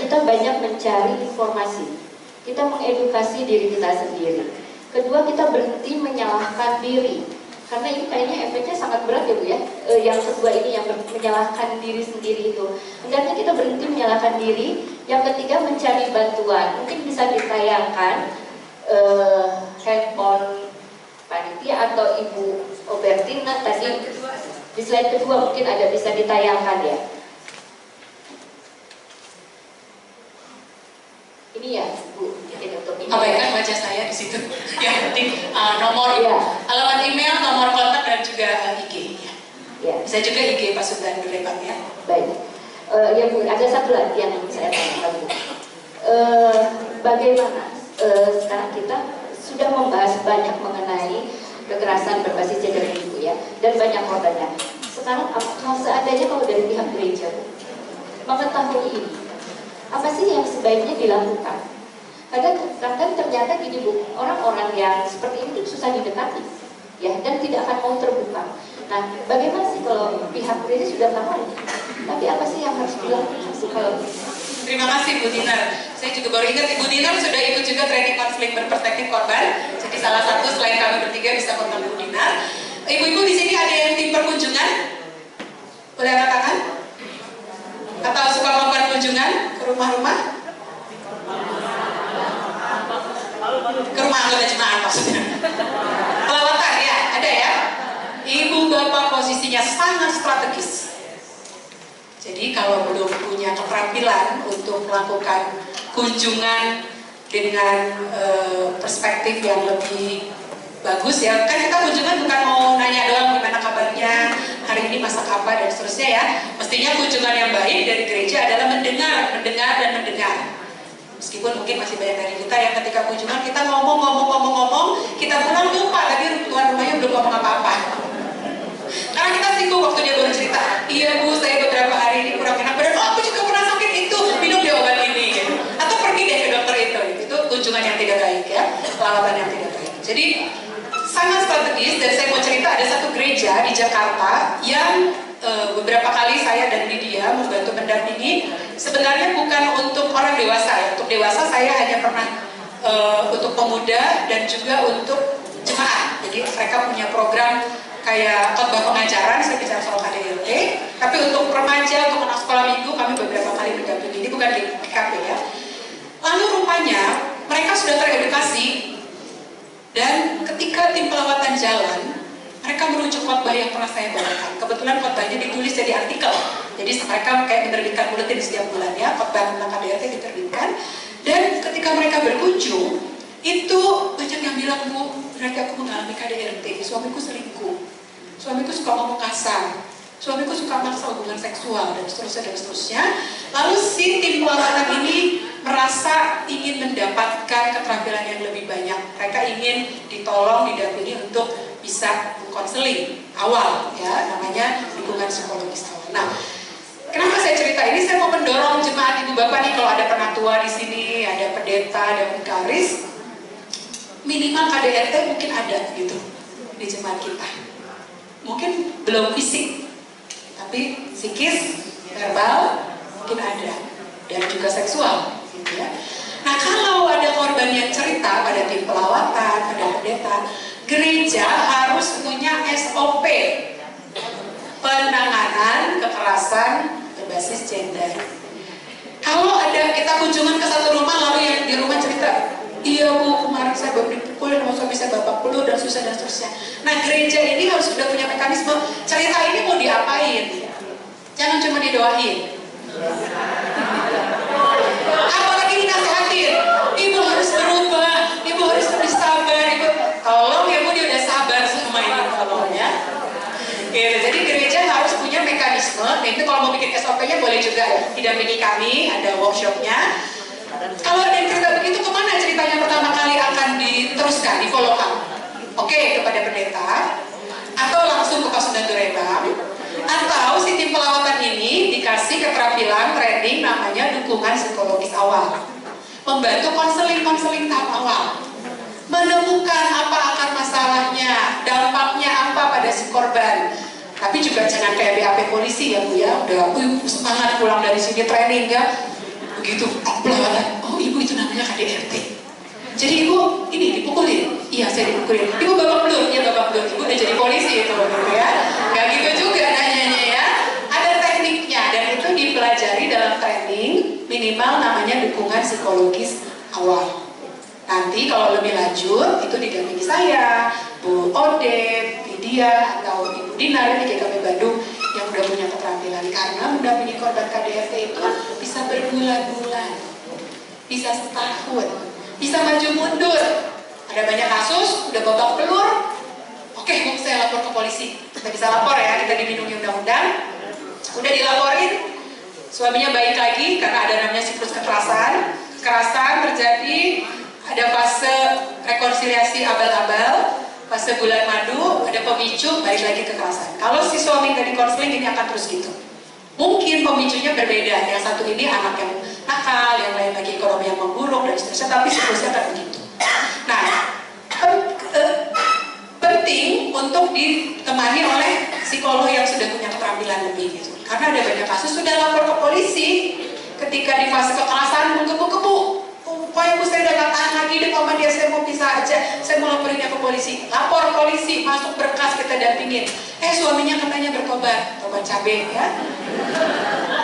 Kita banyak mencari informasi, kita mengedukasi diri kita sendiri. Kedua, kita berhenti menyalahkan diri, karena ini kayaknya efeknya sangat berat ya Bu ya. Yang kedua ini, yang menyalahkan diri sendiri itu, hendaknya kita berhenti menyalahkan diri. Yang ketiga, mencari bantuan. Mungkin bisa ditayangkan handphone panitia atau ibu Oh berarti tadi di slide kedua mungkin ada bisa ditayangkan ya. Ini ya Bu, ini untuk ini.
Abaikan wajah saya di situ. Yang penting nomor alamat email, nomor kontak dan juga IG.
Ya.
Bisa juga IG Pak Sultan Durepan ya.
Baik. Ya Bu, ada satu lagi yang ingin saya tanyakan Bu. Bagaimana sekarang kita sudah membahas banyak mengenai kekerasan berbasis gender ini Bu ya, dan banyak korbannya. Sekarang apakah seandainya kalau dari pihak gereja Bu mengetahui ini, apa sih yang sebaiknya dilakukan? Kadang ternyata gini Bu, orang-orang yang seperti ini susah didekati ya, dan tidak akan mau terbuka. Nah, bagaimana sih kalau pihak gereja sudah tahu, tapi apa sih yang harus dilakukan sih kalau?
Terima kasih Bu Dinar. Saya juga baru ingat Ibu Dinar sudah ikut juga training konseling berperspektif korban. Jadi salah satu selain kami bertiga bisa kontak Bu Dinar. Ibu-ibu di sini ada yang tim perkunjungan? Boleh angkat tangan? Atau suka melakukan kunjungan ke rumah-rumah? Ke rumah anggota jemaat maksudnya. Pelawatan ya, ada ya. Ibu bapak posisinya sangat strategis. Jadi kalau belum punya keterampilan untuk melakukan kunjungan dengan perspektif yang lebih bagus ya, kan kita kunjungan bukan mau nanya doang gimana kabarnya, hari ini masak apa dan seterusnya ya. Mestinya kunjungan yang baik dari gereja adalah mendengar dan mendengar. Meskipun mungkin masih banyak dari kita yang ketika kunjungan kita ngomong, kita pulang lupa tadi tuan rumahnya belum ngomong apa-apa. Karena kita singgung waktu dia baru cerita, iya Bu, saya beberapa hari ini kurang enak badan, aku juga pernah sakit itu, minum deh obat ini gitu. Atau pergi deh ke dokter itu kunjungan yang tidak baik ya, perawatan yang tidak baik. Jadi sangat strategis, dan saya mau cerita ada satu gereja di Jakarta yang beberapa kali saya dan Lydia membantu mendampingi. Sebenarnya bukan untuk orang dewasa ya, untuk dewasa saya hanya pernah untuk pemuda dan juga untuk jemaat. Jadi mereka punya program kayak khotbah pengajaran, saya bicara soal KDRT, tapi untuk remaja, untuk anak sekolah minggu kami beberapa kali mendampingi, ini bukan di PKP ya. Lalu rupanya mereka sudah teredukasi, dan ketika tim pelawatan jalan, mereka merujuk khotbah yang pernah saya bawakan. Kebetulan khotbahnya ditulis jadi artikel, jadi mereka kayak menerbitkan buletin setiap bulannya, khotbah tentang KDRT diterbitkan. Dan ketika mereka berkunjung, itu banyak yang bilang, Bu, berarti aku mengalami KDRT, suamiku selingkuh, suamiku suka ngomong kasar, suamiku suka maksa hubungan seksual, dan seterusnya. Lalu si tim pelawatan ini merasa ingin mendapatkan keterampilan yang lebih banyak. Mereka ingin ditolong, didampingi untuk bisa konseling awal, ya, namanya dukungan psikologis awal. Nah, kenapa saya cerita ini? Saya mau mendorong jemaat ibu bapak nih, kalau ada penatua di sini, ada pendeta, ada vikaris, minimal KDRT mungkin ada gitu di jemaat kita. Mungkin belum fisik, tapi psikis, verbal mungkin ada, dan juga seksual gitu ya. Nah, kalau ada korban yang cerita pada tim pelawatan, pada pendeta, gereja harus punya SOP penanganan kekerasan berbasis gender. Kalau ada kita kunjungan ke satu rumah, lalu yang di rumah cerita, iya Bu, kemarin saya baru dipukul dan suami saya babak belur dan susah dan seterusnya. Nah, gereja ini harus sudah punya mekanisme, cerita ini mau diapain, jangan cuma didoain. Apalagi dinasehatin, ibu harus berubah, ibu harus lebih sabar, ibu tolong ya Bu, dia udah sabar sama ini tolong ya. Gitu. Jadi gereja harus punya mekanisme. Nah, itu kalau mau bikin SOP-nya boleh juga didampingi kami, ada workshopnya. Kalau ada yang cerita begitu, kemana ceritanya pertama kali akan diteruskan, di follow up? Oke, kepada pendeta, atau langsung ke Pasundan Durebang, atau si tim pelawatan ini dikasih keterampilan training namanya dukungan psikologis awal, membantu konseling tahap awal, menemukan apa akar masalahnya, dampaknya apa pada si korban. Tapi juga jangan kayak BAP polisi ya Bu ya, udah semangat pulang dari sini training ya, begitu pelawatan, oh ibu itu namanya KDRT, jadi ibu ini dipukulin, iya saya dipukulin, ibu babak belur, iya babak belur, ibu udah jadi polisi itu gitu ya. Gak gitu juga nanyanya ya, ada tekniknya, dan itu dipelajari dalam training minimal namanya dukungan psikologis awal. Nanti kalau lebih lanjut itu didampingi saya, Bu Odet, Lydia atau Ibu Dinar di GKP Bandung yang udah punya keterampilan, karena mendampingi korban KDRT itu bisa berbulan-bulan, bisa setahun, bisa maju mundur. Ada banyak kasus udah babak belur, oke, saya lapor ke polisi. Kita bisa lapor ya, kita dilindungi undang-undang. Udah dilaporin, suaminya baik lagi karena ada namanya siklus kekerasan terjadi, ada fase rekonsiliasi abal-abal, fase bulan madu, ada pemicu, balik lagi kekerasan. Kalau si suami nggak di konseling, ini akan terus gitu. Mungkin pemicunya berbeda, yang satu ini anak yang nakal, yang lain lagi ekonomi yang memburuk dan seterusnya, tapi siklusnya akan begitu. Nah, penting untuk ditemani oleh psikolog yang sudah punya keterampilan lebih gitu. Karena ada banyak kasus sudah lapor ke polisi ketika di fase kekerasan menggebu-gebu. Pak Ibu, saya udah gak tahan lagi deh sama dia, saya mau pisah aja, saya mau laporinnya ke polisi. Lapor polisi, masuk berkas, kita dampingin. Suaminya katanya bertobat, tobat cabai ya.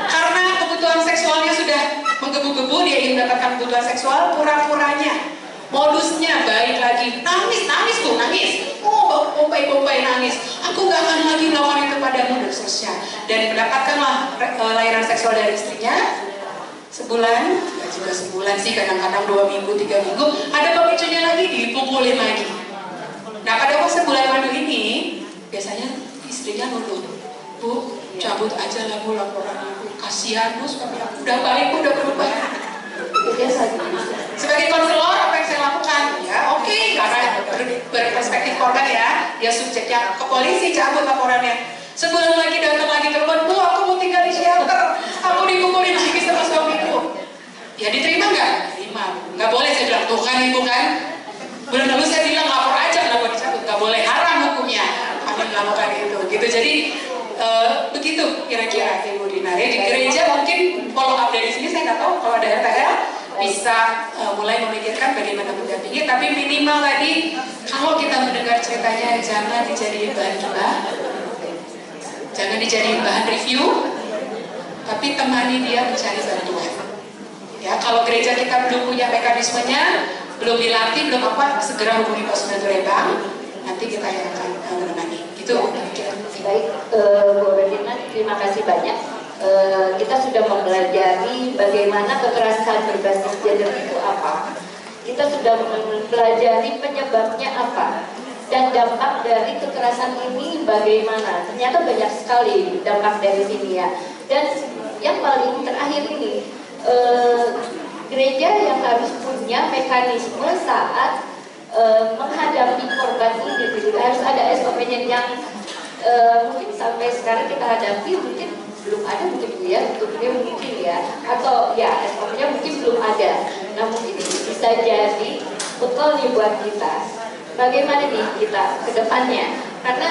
Karena kebutuhan seksualnya sudah menggebu-gebu, dia ingin mendapatkan kebutuhan seksual, pura-puranya. Modusnya baik lagi, nangis Bu, nangis. Pompai nangis. Aku gak akan lagi melakukan itu padamu dan seterusnya. Dan mendapatkanlah layanan seksual dari istrinya. Sebulan, ya juga sebulan sih, kadang-kadang 2 minggu, 3 minggu, ada pemicunya lagi, dipukulin lagi. Nah, pada fase bulan madu ini, biasanya istrinya nuduh, Bu, cabut aja lah Bu laporan Ibu, kasihan Bu, suami aku udah baik, udah berubah. Sebagai konselor, apa yang saya lakukan? Ya oke, karena berperspektif korban ya, dia subjeknya ke polisi, cabut laporannya. Sebulan lagi datang lagi telepon, Bu, aku mau tinggal di shelter, aku dipukulin lagi sama suamiku. Ya diterima nggak? Terima. Nggak boleh, saya bilang, tuh kan Ibu kan. Bulan lalu saya bilang lapor aja, kenapa dicabut? Nggak boleh, haram hukumnya. Kami melakukan itu. Gitu. Jadi begitu kira-kira Ibu Dinar. Di gereja mungkin follow up dari sini saya nggak tahu kalau ada RTL bisa mulai memikirkan bagaimana mendampingi, tapi minimal tadi kalau kita mendengar ceritanya jangan dijadiin bahan gibah. Jangan dijadiin bahan review, tapi temani dia mencari bantuan. Ya, kalau gereja kita belum punya mekanismenya, belum dilatih, belum apa, segera hubungi pos Lembang. Nanti kita yang akan menangani. Gitu.
Baik, Bu Redina, terima kasih banyak. Kita sudah mempelajari bagaimana kekerasan berbasis gender itu apa. Kita sudah mempelajari penyebabnya apa. Dan dampak dari kekerasan ini bagaimana? Ternyata banyak sekali dampak dari sini ya. Dan yang paling terakhir ini, gereja yang harus punya mekanisme saat menghadapi korban ini. Jadi harus ada SOP-nya yang mungkin sampai sekarang kita hadapi, mungkin belum ada, mungkin ya, bentuknya mungkin ya, atau ya SOP-nya mungkin belum ada. Nah mungkin ini bisa jadi bekal nih buat kita. Bagaimana nih kita ke depannya? Karena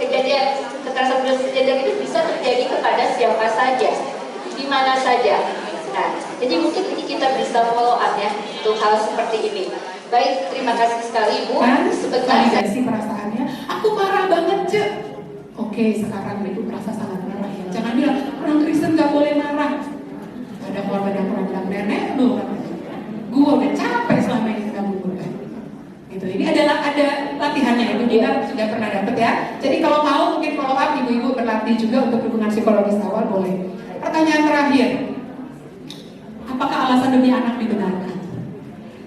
kejadian kekerasan berbasis gender itu bisa terjadi kepada siapa saja, di mana saja. Nah, jadi mungkin ini kita bisa follow up ya untuk hal seperti ini. Baik, terima kasih sekali Bu. Sebentar
validasi perasaannya, aku marah banget Cek. Oke, sekarang Ibu merasa sangat marah ya. Jangan bilang orang Kristen nggak boleh marah. Ada korban yang pernah bilang nenek lu, gue udah capek selama ini kamu bukan. Gitu. Ini adalah ada latihannya, Ibu kita sudah pernah dapat ya. Jadi kalau mau mungkin follow up, ibu-ibu berlatih juga untuk dukungan psikologis awal boleh. Pertanyaan terakhir, apakah alasan demi anak dibenarkan?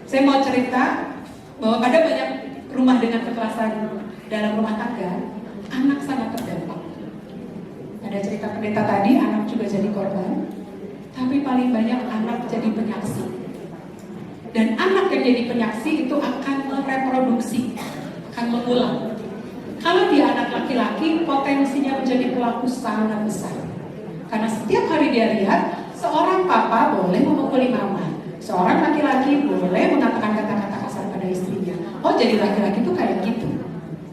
Saya mau cerita bahwa pada banyak rumah dengan kekerasan dalam rumah tangga, anak sangat terdampak. Ada cerita pendeta tadi, anak juga jadi korban, tapi paling banyak anak jadi penyaksi. Dan anak yang jadi penyaksi itu akan mereproduksi, akan mengulang. Kalau dia anak laki-laki, potensinya menjadi pelaku sangat besar. Karena setiap hari dia lihat, seorang papa boleh memukuli mama, seorang laki-laki boleh mengatakan kata-kata kasar pada istrinya. Oh, jadi laki-laki itu kayak gitu.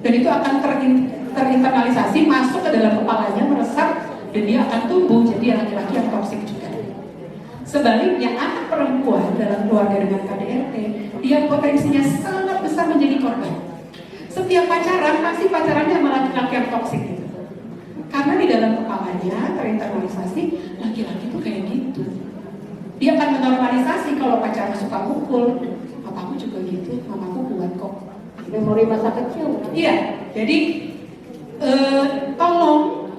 Dan itu akan terinternalisasi, masuk ke dalam kepalanya, meresap, dan dia akan tumbuh jadi laki-laki yang toksik juga. Sebaliknya, anak perempuan dalam keluarga dengan KDRT, dia potensinya sangat besar menjadi korban. Setiap pacaran, pasti pacarannya sama laki-laki yang toksik gitu. Karena di dalam kepalanya terinternalisasi, laki-laki itu kayak gitu. Dia akan menormalisasi kalau pacarnya suka pukul, papaku juga gitu, mamaku kuat kok.
Memori masa kecil.
Iya, jadi tolong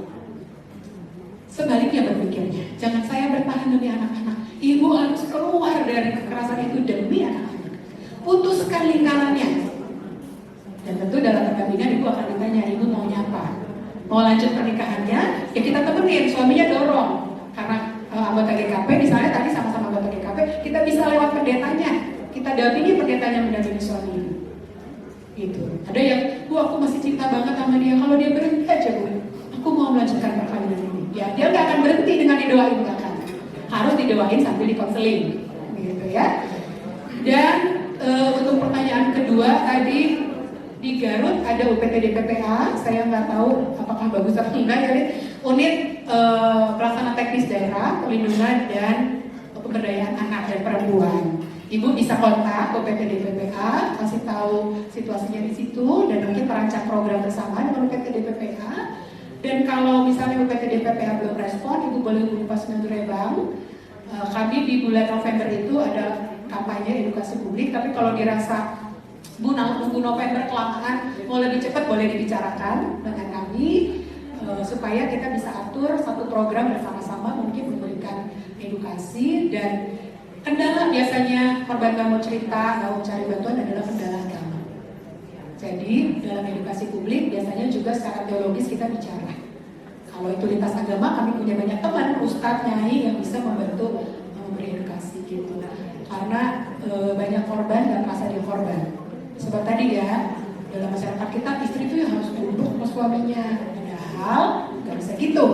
sebaliknya berpikirnya. Jangan saya bertahan demi anak-anak. Ibu harus keluar dari kekerasan itu demi anak-anak. Putuskan lingkarannya. Dan tentu dalam perkawinan ibu akan ditanya, ibu maunya apa? Mau lanjut pernikahannya? Ya kita temenin, suaminya dorong. Karena anggota GKP misalnya tadi sama-sama anggota GKP, kita bisa lewat pendetanya. Kita dampingi pendetanya mendampingi suami ibu. Gitu. Ada yang, Bu aku masih cinta banget sama dia. Kalau dia berhenti aja Bu, aku mau melanjutkan perkawinan ini. Ya dia nggak akan berhenti dengan didoain, nggak akan. Harus didoain sambil dikonseling, gitu ya. Dan untuk pertanyaan kedua tadi di Garut ada UPTD PPA. Saya nggak tahu apakah bagus atau enggak ya. Unit pelaksana teknis daerah, perlindungan dan pemberdayaan anak dan perempuan. Ibu bisa kontak UPTD PPA, kasih tahu situasinya di situ dan mungkin merancang program bersama dengan UPTD PPA. Dan kalau misalnya UPTD PPA belum respon, Ibu boleh hubungi Posyandu Rebang. Kami di bulan November itu ada kampanye edukasi publik, tapi kalau dirasa Bu nunggu November kelamaan, mau lebih cepat boleh dibicarakan dengan kami supaya kita bisa atur satu program bersama-sama mungkin memberikan edukasi. Dan kendala biasanya korban nggak mau cerita, nggak mau cari bantuan adalah kendala agama. Jadi dalam edukasi publik biasanya juga secara teologis kita bicara. Kalau itu lintas agama, kami punya banyak teman, ustadz, nyai yang bisa membantu memberi edukasi gitu. Karena banyak korban dan merasa dia korban. Seperti tadi ya, dalam masyarakat kita istri itu harus tunduk sama suaminya. Padahal nggak bisa gitu.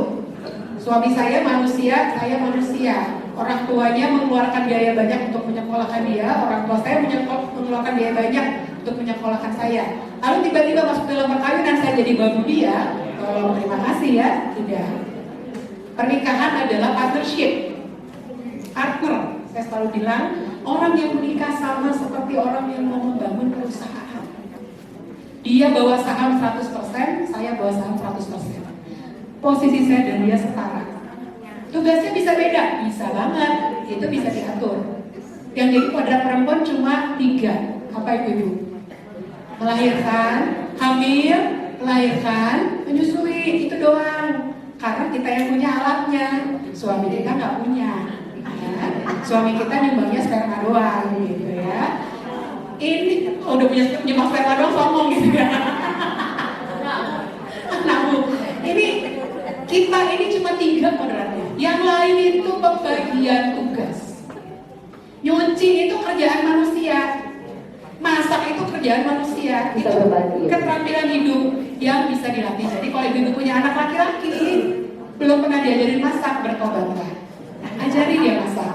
Suami saya manusia, saya manusia. Orang tuanya mengeluarkan biaya banyak untuk menyekolahkan dia, orang tua saya mengeluarkan biaya banyak untuk menyekolahkan saya. Lalu tiba-tiba masuk dalam perkawinan saya jadi babu dia. Tolong terima kasih ya, tidak. Pernikahan adalah partnership, partner. Saya selalu bilang, orang yang menikah sama seperti orang yang mau membangun perusahaan. Dia bawa saham 100%, saya bawa saham 100%. Posisi saya dan dia setara. Tugasnya bisa beda, bisa banget, itu bisa diatur. Yang jadi kodrat perempuan cuma 3, apa itu Ibu? Melahirkan, hamil, melahirkan, menyusui, itu doang. Karena kita yang punya alatnya, suami kita nggak punya. Ya. Suami kita nyumbangnya sperma doang, gitu ya. Ini udah punya nyumbang sperma doang, sombong gitu ya. Nah Bu, ini kita ini cuma 3 kodratnya. Yang lain itu pembagian tugas. Nyuci itu kerjaan manusia. Masak itu kerjaan manusia. Itu keterampilan hidup yang bisa dilatih. Jadi kalau ibu punya anak laki-laki belum pernah diajarin masak, bertobatlah. Ajari dia masak.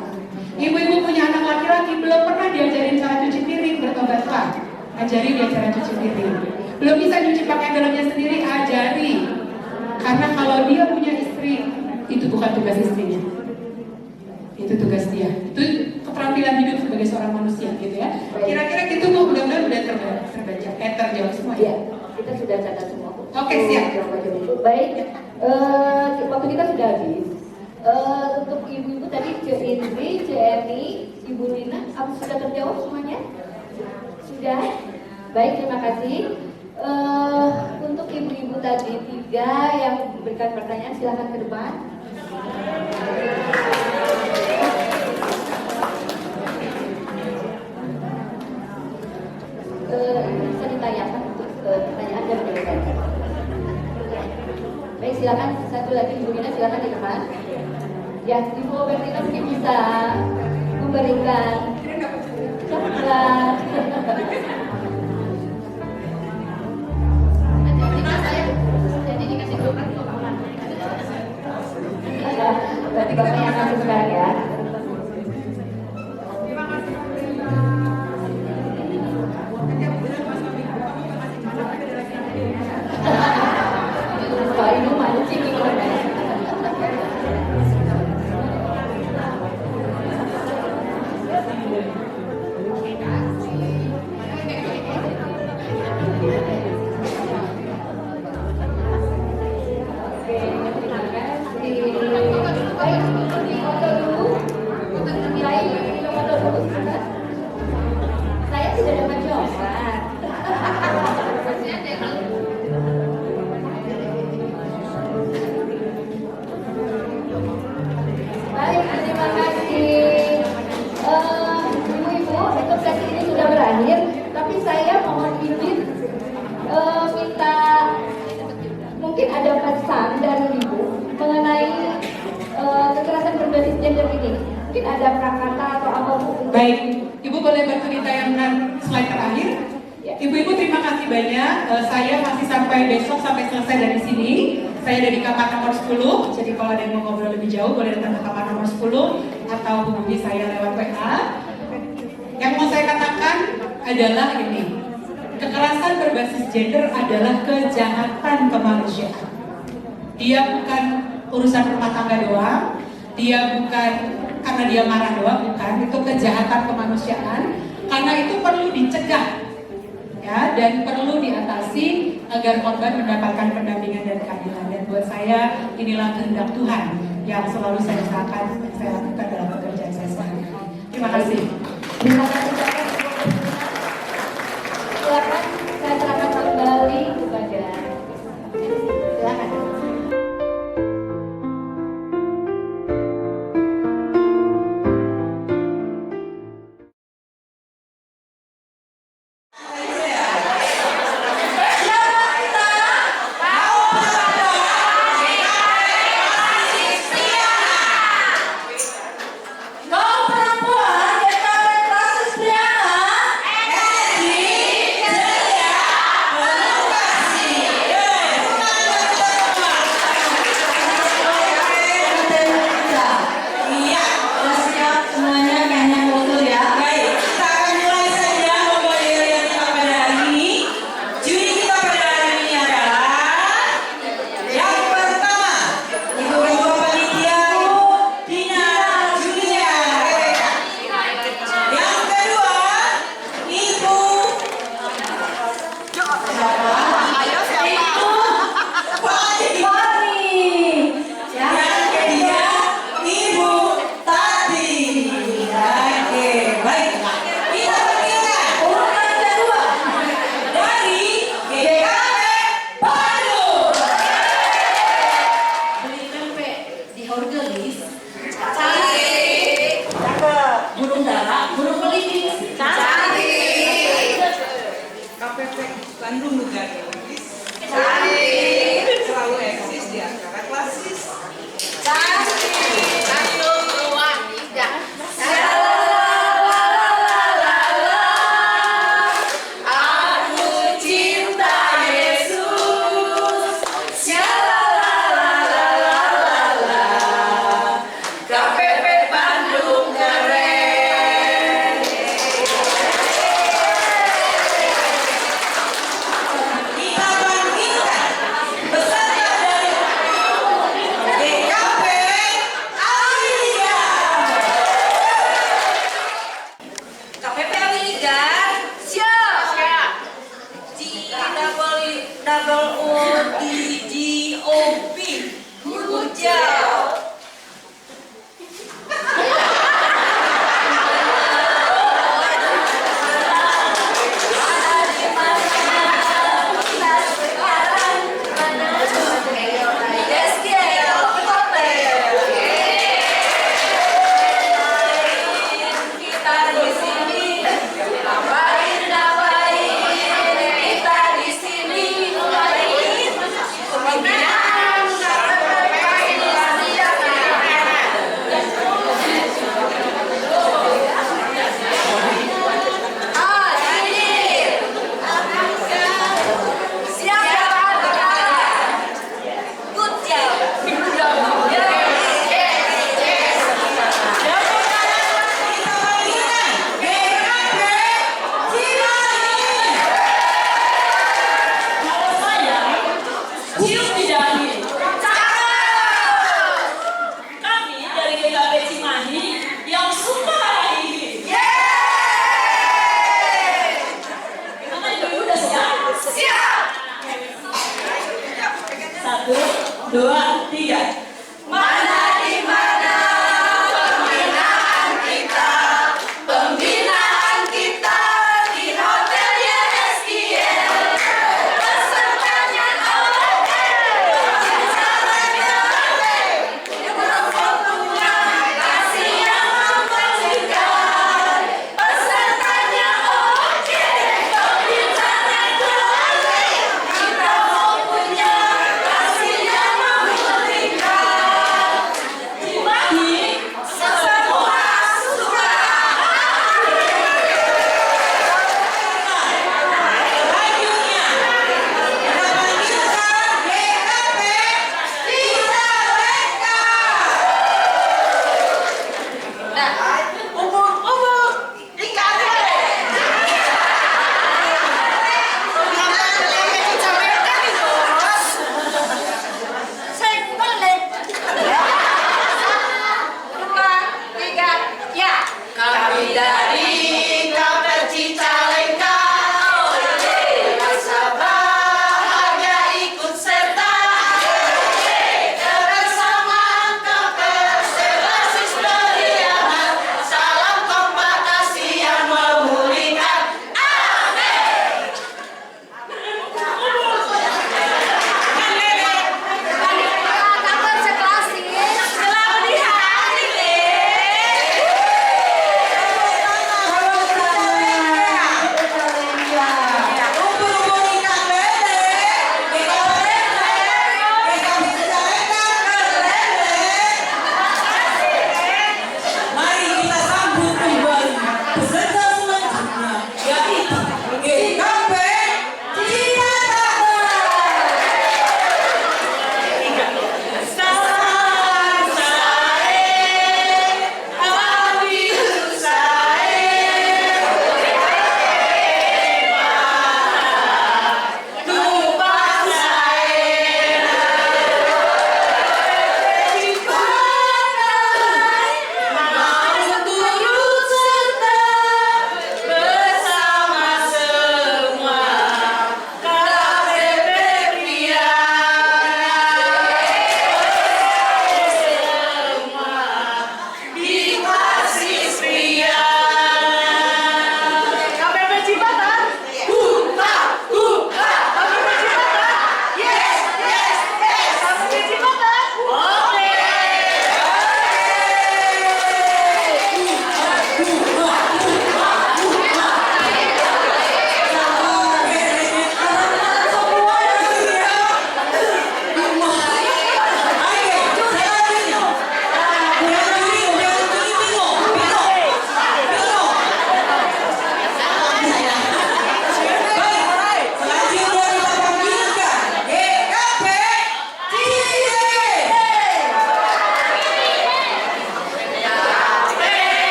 Ibu-ibu punya anak laki-laki belum pernah diajarin cara cuci piring, bertobatlah. Ajari dia cara cuci piring. Belum bisa nyuci pakai dalamnya sendiri, ajari. Karena kalau dia punya istri, itu bukan tugas istrinya. Itu tugas dia. Itu keterampilan hidup sebagai seorang manusia gitu ya. Kira-kira gitu Bu, mudah-mudahan udah terbaca, terjawab semua ya.
Kita sudah catat semua.
Oke, siap.
Baik, waktu kita sudah habis. Untuk ibu-ibu tadi, Cik Indri, Cik Eni, Ibu Lina, apa sudah terjawab semuanya? Sudah? Baik, terima kasih. Untuk ibu-ibu tadi 3 yang memberikan pertanyaan, silakan ke depan. Bisa ditanyakan untuk pertanyaan dan jawaban. Baik, silakan satu lagi Ibu Lina, silakan di depan. Ya, Ibu Bertina mungkin bisa memberikan coklat. Berarti Bapak yang langsung sekarang ya. Pak Ibu mancing nih. Mungkin ada prakata atau apa Bu?
Baik, Ibu boleh bantu ditayangkan slide terakhir. Ibu-ibu terima kasih banyak. Saya masih sampai besok sampai selesai dari sini. Saya ada di kamar nomor 10. Jadi kalau ada yang mau ngobrol lebih jauh boleh datang ke kamar nomor 10 atau hubungi saya lewat WA. Yang mau saya katakan adalah ini. Kekerasan berbasis gender adalah kejahatan kemanusiaan. Dia bukan urusan rumah tangga doang. Dia bukan karena dia marah doang, bukan. Itu kejahatan kemanusiaan. Karena itu perlu dicegah. Ya, dan perlu diatasi agar korban mendapatkan pendampingan dan keadilan. Dan buat saya inilah kehendak Tuhan yang selalu saya usahakan saya lakukan dalam pekerjaan saya sehari-hari. Terima kasih.
Terima kasih banyak. Silakan saya serahkan kembali kepada silakan.
Bandung juga selalu eksis di antara klasis.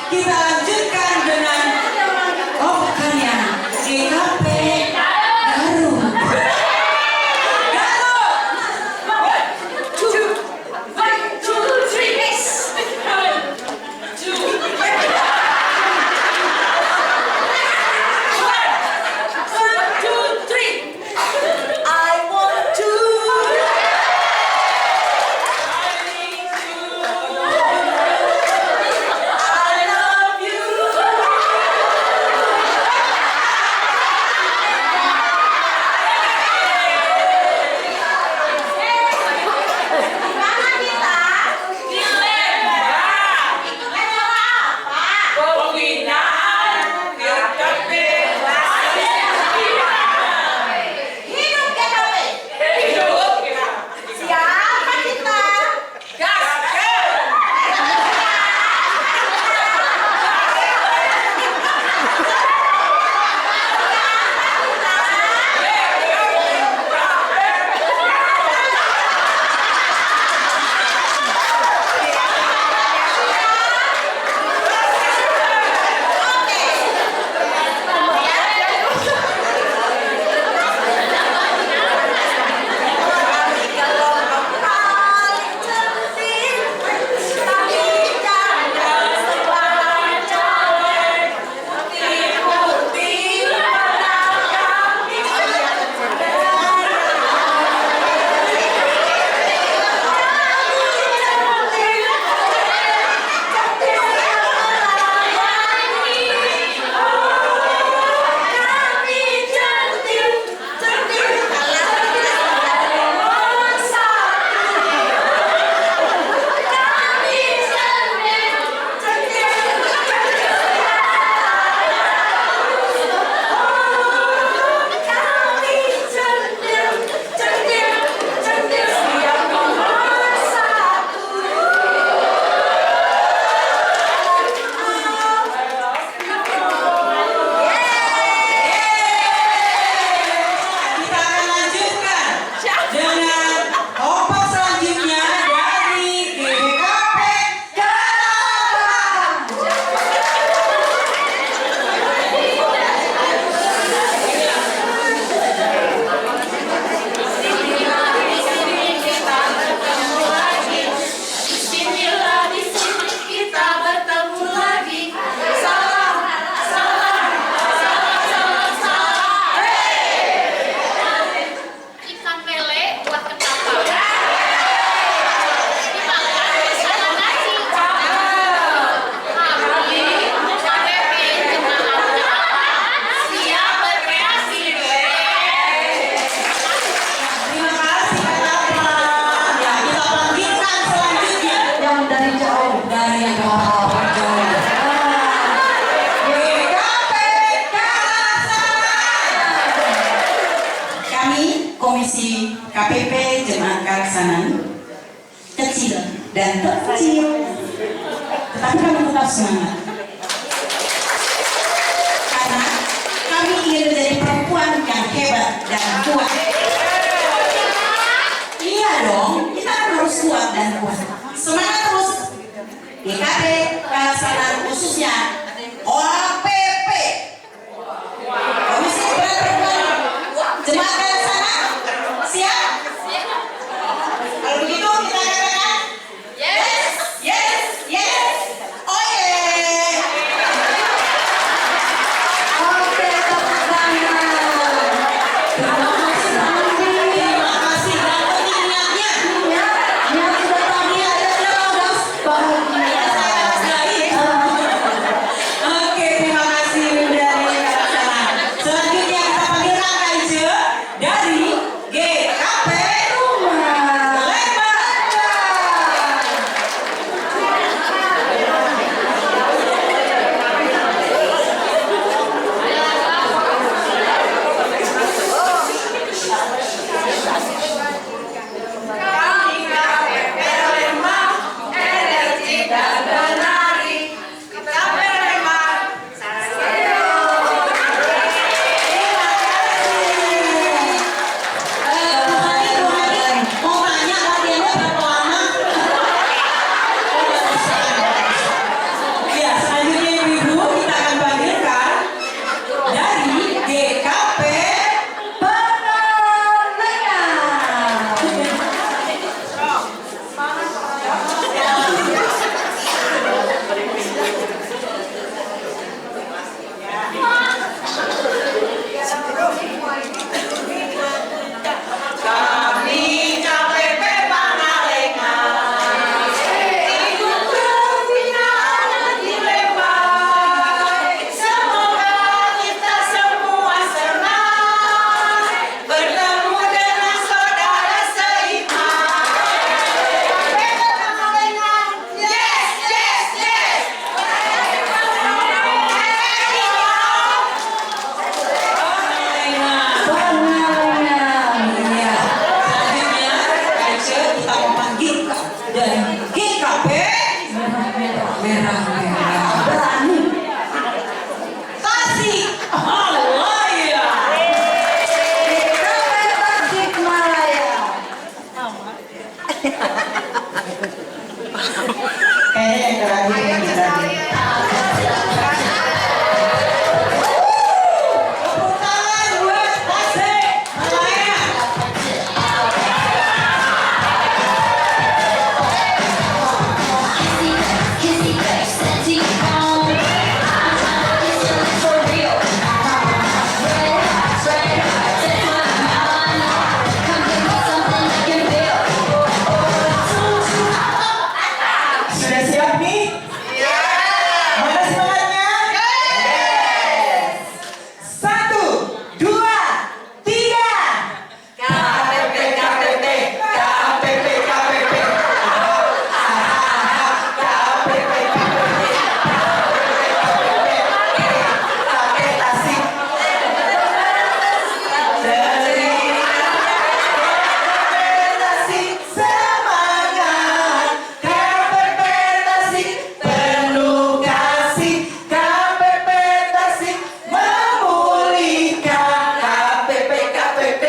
kita lanjutkan dengan oh bukan ya, GKP Garut.
Komisi KPP Jemaat Kalaksanaan kecil dan terkecil, tetapi kami tetap semangat karena kami ingin menjadi perempuan yang hebat dan kuat. Iya dong, kita harus kuat dan kuat. Semangat terus GKP Kalaksanaan, khususnya OPP Komisi Perempuan Jemaat Kalaksanaan. Siap? Kalau begitu kita katakan yes, yes, yes. Oh yeah. Oke, tepuk tangan. Terima kasih dan niatnya. Niat sudah tadi ada bahagia. Oke.
PKB.
Merah. Berani.
Tasik. Malaya.
Tasik Malaya.
Kayaknya yang terakhir ini tadi. Tepuk tangan buat Tasik Malaya. Sudah siap nih? Mana semangatnya? Satu, dua, tiga. KPP, KPP, KPP, KPP. KPP, KPP, Tasik. Tasik semangat. KPP Tasik penuh kasih. KPP Tasik memulihkan. KPP, KPP,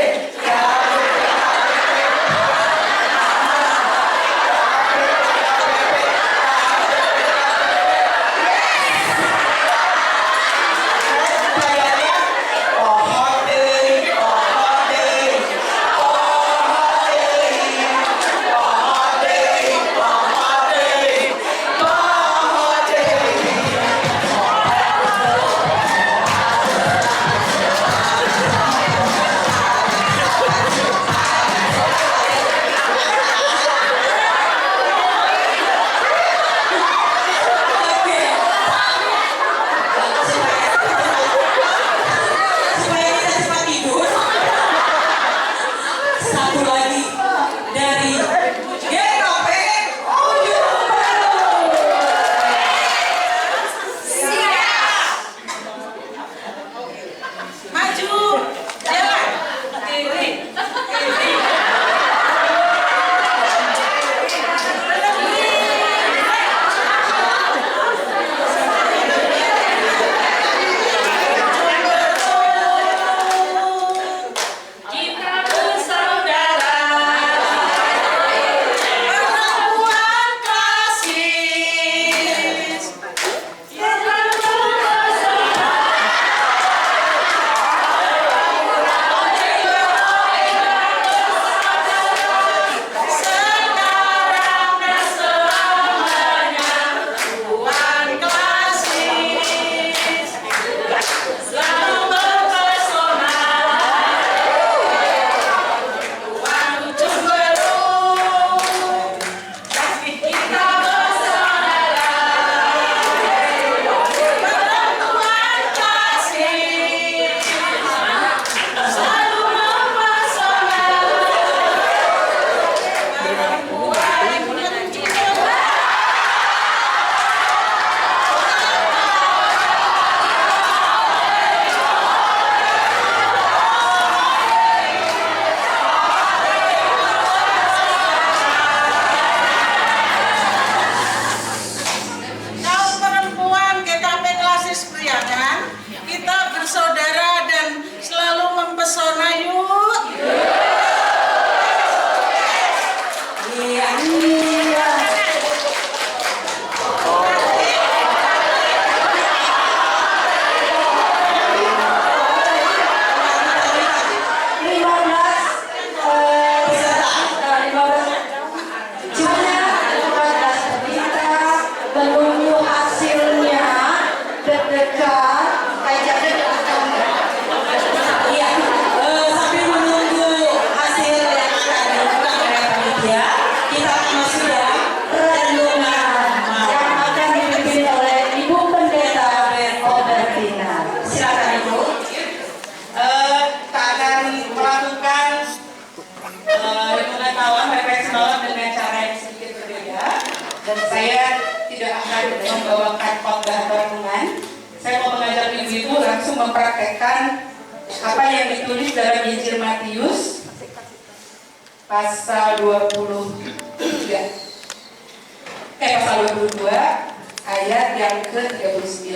supaya kita cepat tidur. Satu lagi dari GKP Ujung Baru. Maju, jalan, kiri, kiri.
Kita bersaudara.
Perempuan klasik. Sekarang dan selamanya perempuan klasik selalu mempesona. Perempuan Ujung Baru, kita bersaudara. Perempuan klasik selalu mempesona. Kaum perempuan GKP Klasis Priangan, kita bersaudara dan selalu mempesona yuk. Iya.
Menunggu hasilnya deg-degan kayak
Iya, sambil menunggu hasil yang akan dilakukan oleh panitia, kita masuk dalam renungan
yang akan dipimpin oleh Ibu Pendeta Albertina.
Silakan Ibu. Kita akan melakukan renungan malam, refleksi malam dengan cara yang sedikit berbeda.
Dan saya tidak akan membawakan khotbah renungan. Saya mau mengajak ibu-ibu langsung mempraktekkan apa yang ditulis dalam Injil Matius pasal 23. pasal 22 ayat yang ke-39.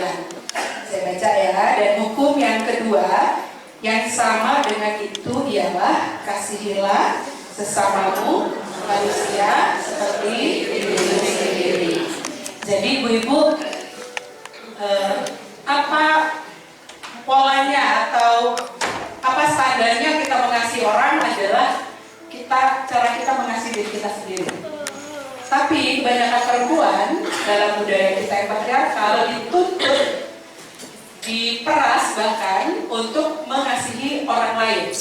Saya baca ya, dan hukum yang kedua yang sama dengan itu ialah kasihilah sesamamu manusia seperti dirimu sendiri. Jadi ibu-ibu, apa polanya atau apa standarnya kita mengasihi orang adalah cara kita mengasihi diri kita sendiri. Tapi kebanyakan perempuan dalam budaya kita yang patriarkal dituntut, diperas bahkan untuk mengasihi orang lain.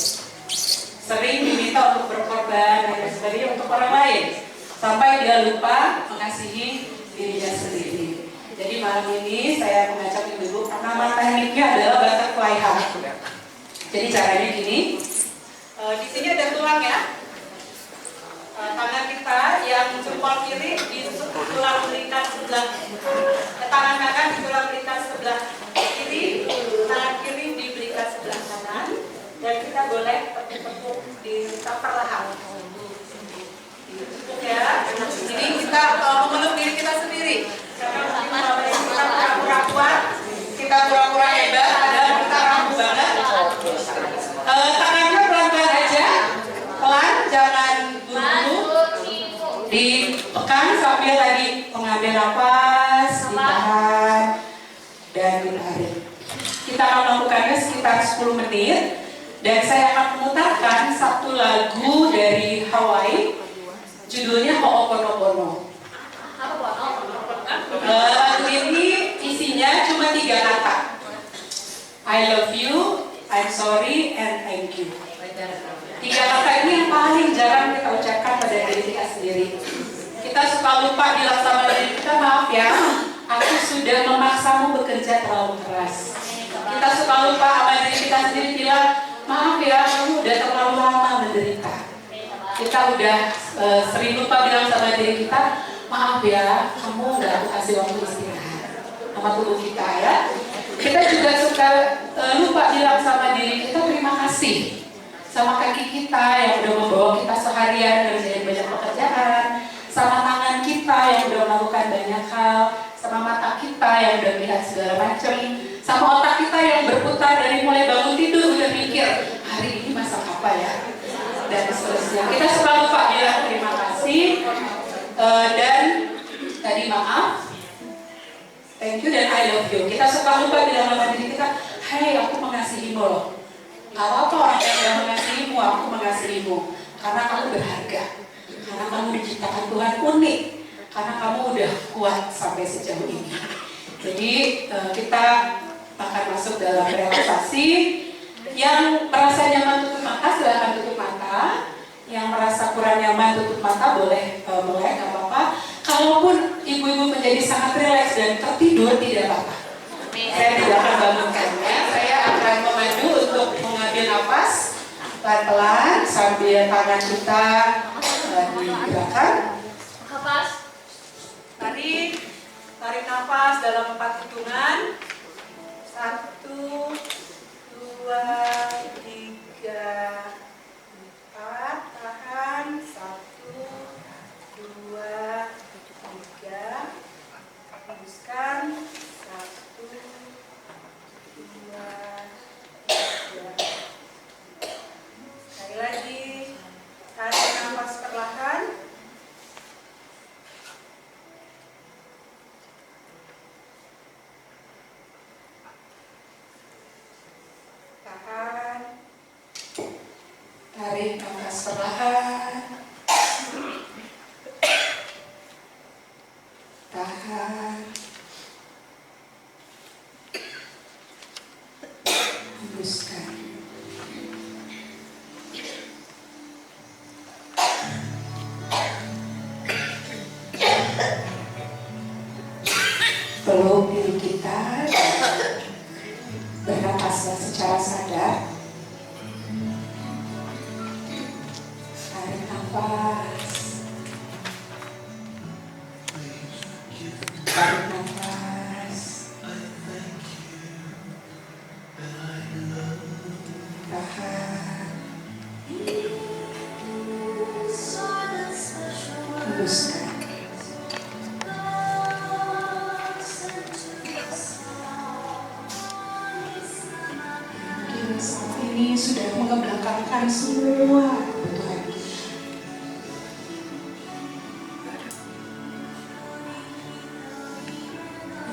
Sering diminta untuk berkorban dan sebagainya untuk orang lain, sampai dia lupa mengasihi dirinya sendiri. Jadi malam ini saya mengajak ibu-ibu, nama tekniknya adalah butterfly hug. Jadi caranya gini, di sini ada tulang ya. Tangan kita yang jempol kiri di tulang belakang sebelah, tangan kanan di tulang belakang sebelah kiri, tangan kiri di belakang sebelah kanan, dan kita boleh tepuk-tepuk di perlahan. Tepuk ya. Jadi kita memeluk diri kita sendiri. Karena kita pura-pura kuat, kita pura-pura hebat, padahal kita rapuh banget. Tangannya pelan-pelan aja, pelan, jangan buru-buru. Ditekan sambil tadi mengambil nafas, ditahan, dan ditarik. Kita akan melakukannya sekitar 10 menit. Dan saya akan memutarkan satu lagu dari Hawaii, judulnya Ho'oponopono. Lagu ini isinya cuma 3 kata. I love you, I'm sorry, and thank you. 3 kata ini yang paling jarang kita ucapkan pada diri kita sendiri. Kita suka lupa bilang sama diri kita, maaf ya, aku sudah memaksamu bekerja terlalu keras. Kita suka lupa sama diri kita sendiri bilang, maaf ya, kamu udah terlalu lama menderita. Kita udah sering lupa bilang sama diri kita, maaf ya, kamu nggak aku kasih waktu istirahat sama tubuh kita ya. Kita juga suka lupa bilang sama diri kita terima kasih sama kaki kita yang udah membawa kita seharian ngerjain banyak pekerjaan, sama tangan kita yang udah melakukan banyak hal, sama mata kita yang udah melihat segala macam, sama otak kita yang berputar dari mulai bangun tidur udah mikir hari ini masak apa ya, dan seterusnya. Kita suka lupa bilang terima kasih dan tadi maaf, thank you, dan I love you. Kita suka lupa bilang sama diri kita, hey aku mengasihimu loh. Gak apa-apa orang yang gak mengasihimu, aku mengasihimu. Karena kamu berharga, karena kamu diciptakan Tuhan unik, karena kamu udah kuat sampai sejauh ini. Jadi kita akan masuk dalam relaksasi. Yang merasa nyaman tutup mata silahkan tutup mata. Yang merasa kurang nyaman tutup mata boleh melek, gak apa-apa. Kalaupun ibu-ibu menjadi sangat rileks dan tertidur tidak apa-apa. Saya tidak akan bangunkannya. Saya akan memandu untuk mengambil nafas pelan-pelan sambil tangan kita digerakkan. Tarik nafas dalam 4 hitungan. 1, 2, 3, 4. Tahan. 1, 2, 3. Hembuskan. 1, 2, 3. Sekali lagi, tarik nafas perlahan. Tahan. Tarik nafas perlahan. Tahan. Hembuskan. Peluk diri kita, bernafaslah secara sadar. Tarik nafas, tarik nafas, tahan, hembuskan. menyerahkan semua kebutuhan kita.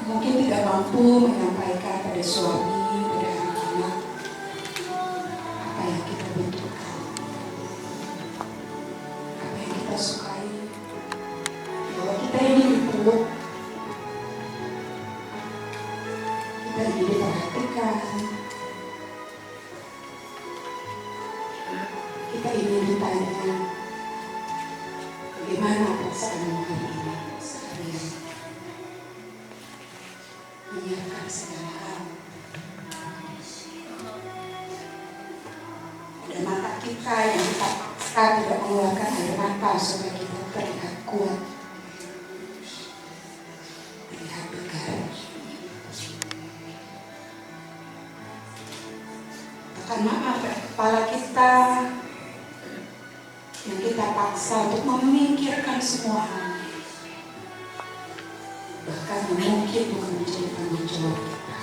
Mungkin tidak mampu menyampaikan pada suami, pada anak-anak apa yang kita butuhkan, apa yang kita sukai, bahwa kita ingin dipeluk, kita ingin diperhatikan, kita ingin ditanya bagaimana perasaanmu hari ini, seharian, menyiapkan segala hal. Ada mata kita yang kita paksa tidak mengeluarkan air mata supaya kita terlihat kuat, terlihat tegar. Bahkan maaf, kepala kita yang kita paksa untuk memikirkan semua hal, bahkan mungkin bukan menjadi tanggung jawab kita.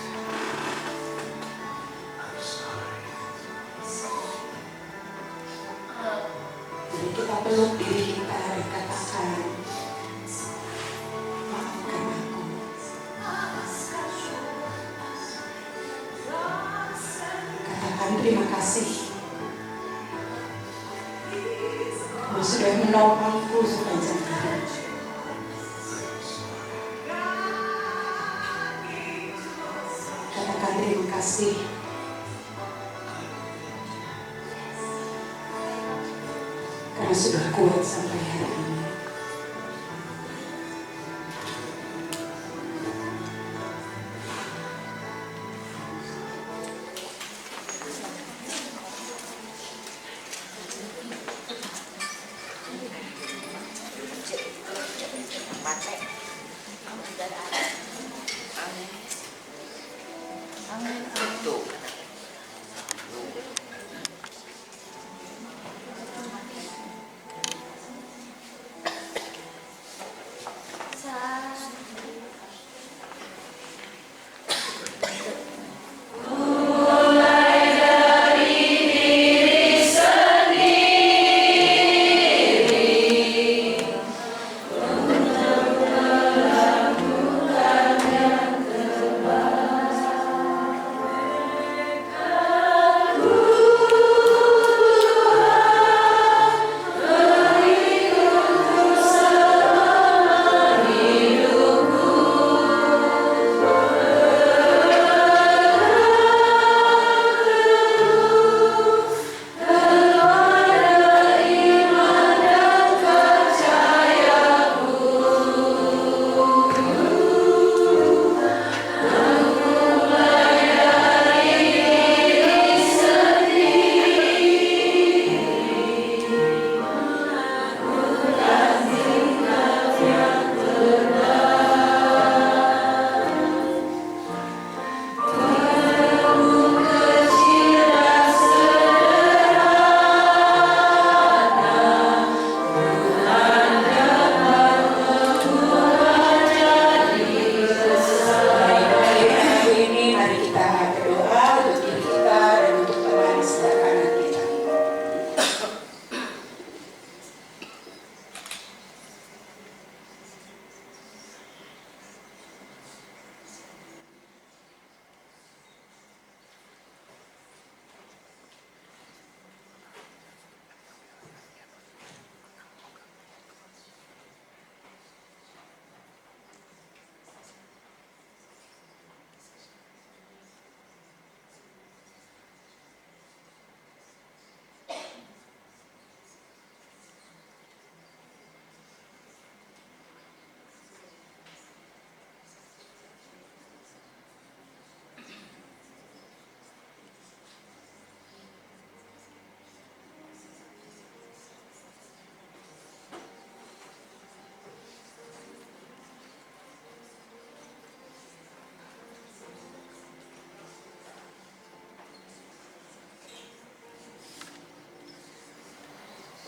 Jadi kita peluk diri kita dan katakan, maafkan aku. Katakan terima kasih. Kau sudah menolongku sepanjang hari. Katakan terima kasih karena sudah kuat sampai hari ini.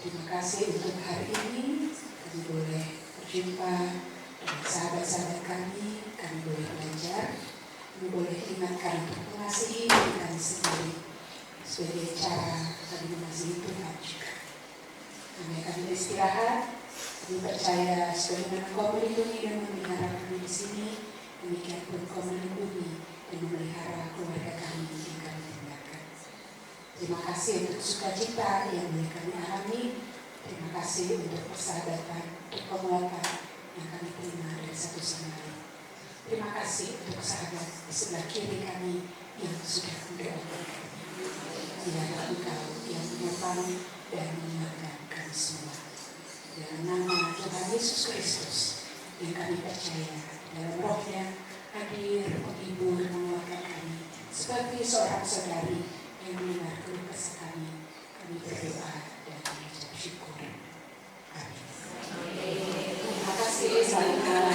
Terima kasih untuk hari ini kami boleh berjumpa dengan sahabat-sahabat kami boleh belajar, kami boleh ingatkan untuk mengasihi diri kami sendiri sebagai cara kami mengasihi Tuhan juga. Kami akan beristirahat. Kami percaya sebagaimana Kau melindungi dan memelihara kami di sini, demikian pun Kau melindungi dan memelihara keluarga kami yang kami tinggalkan. Terima kasih untuk sukacita yang boleh kami alami. Terima kasih untuk persahabatan, untuk penguatan yang kami terima dari satu sama lain. Terima kasih untuk sahabat di sebelah kiri kami yang sudah mendoakan kami. Biarlah Engkau yang menyimpan dan menguatkan kami semua. Dalam nama Tuhan Yesus Kristus yang kami percaya, dalam rohnya hadir, menghibur, menguatkan kami seperti seorang saudari yang mendengar keluh kesah kami. Kami berdoa dan mengucap syukur. Amin. Terima kasih. Salam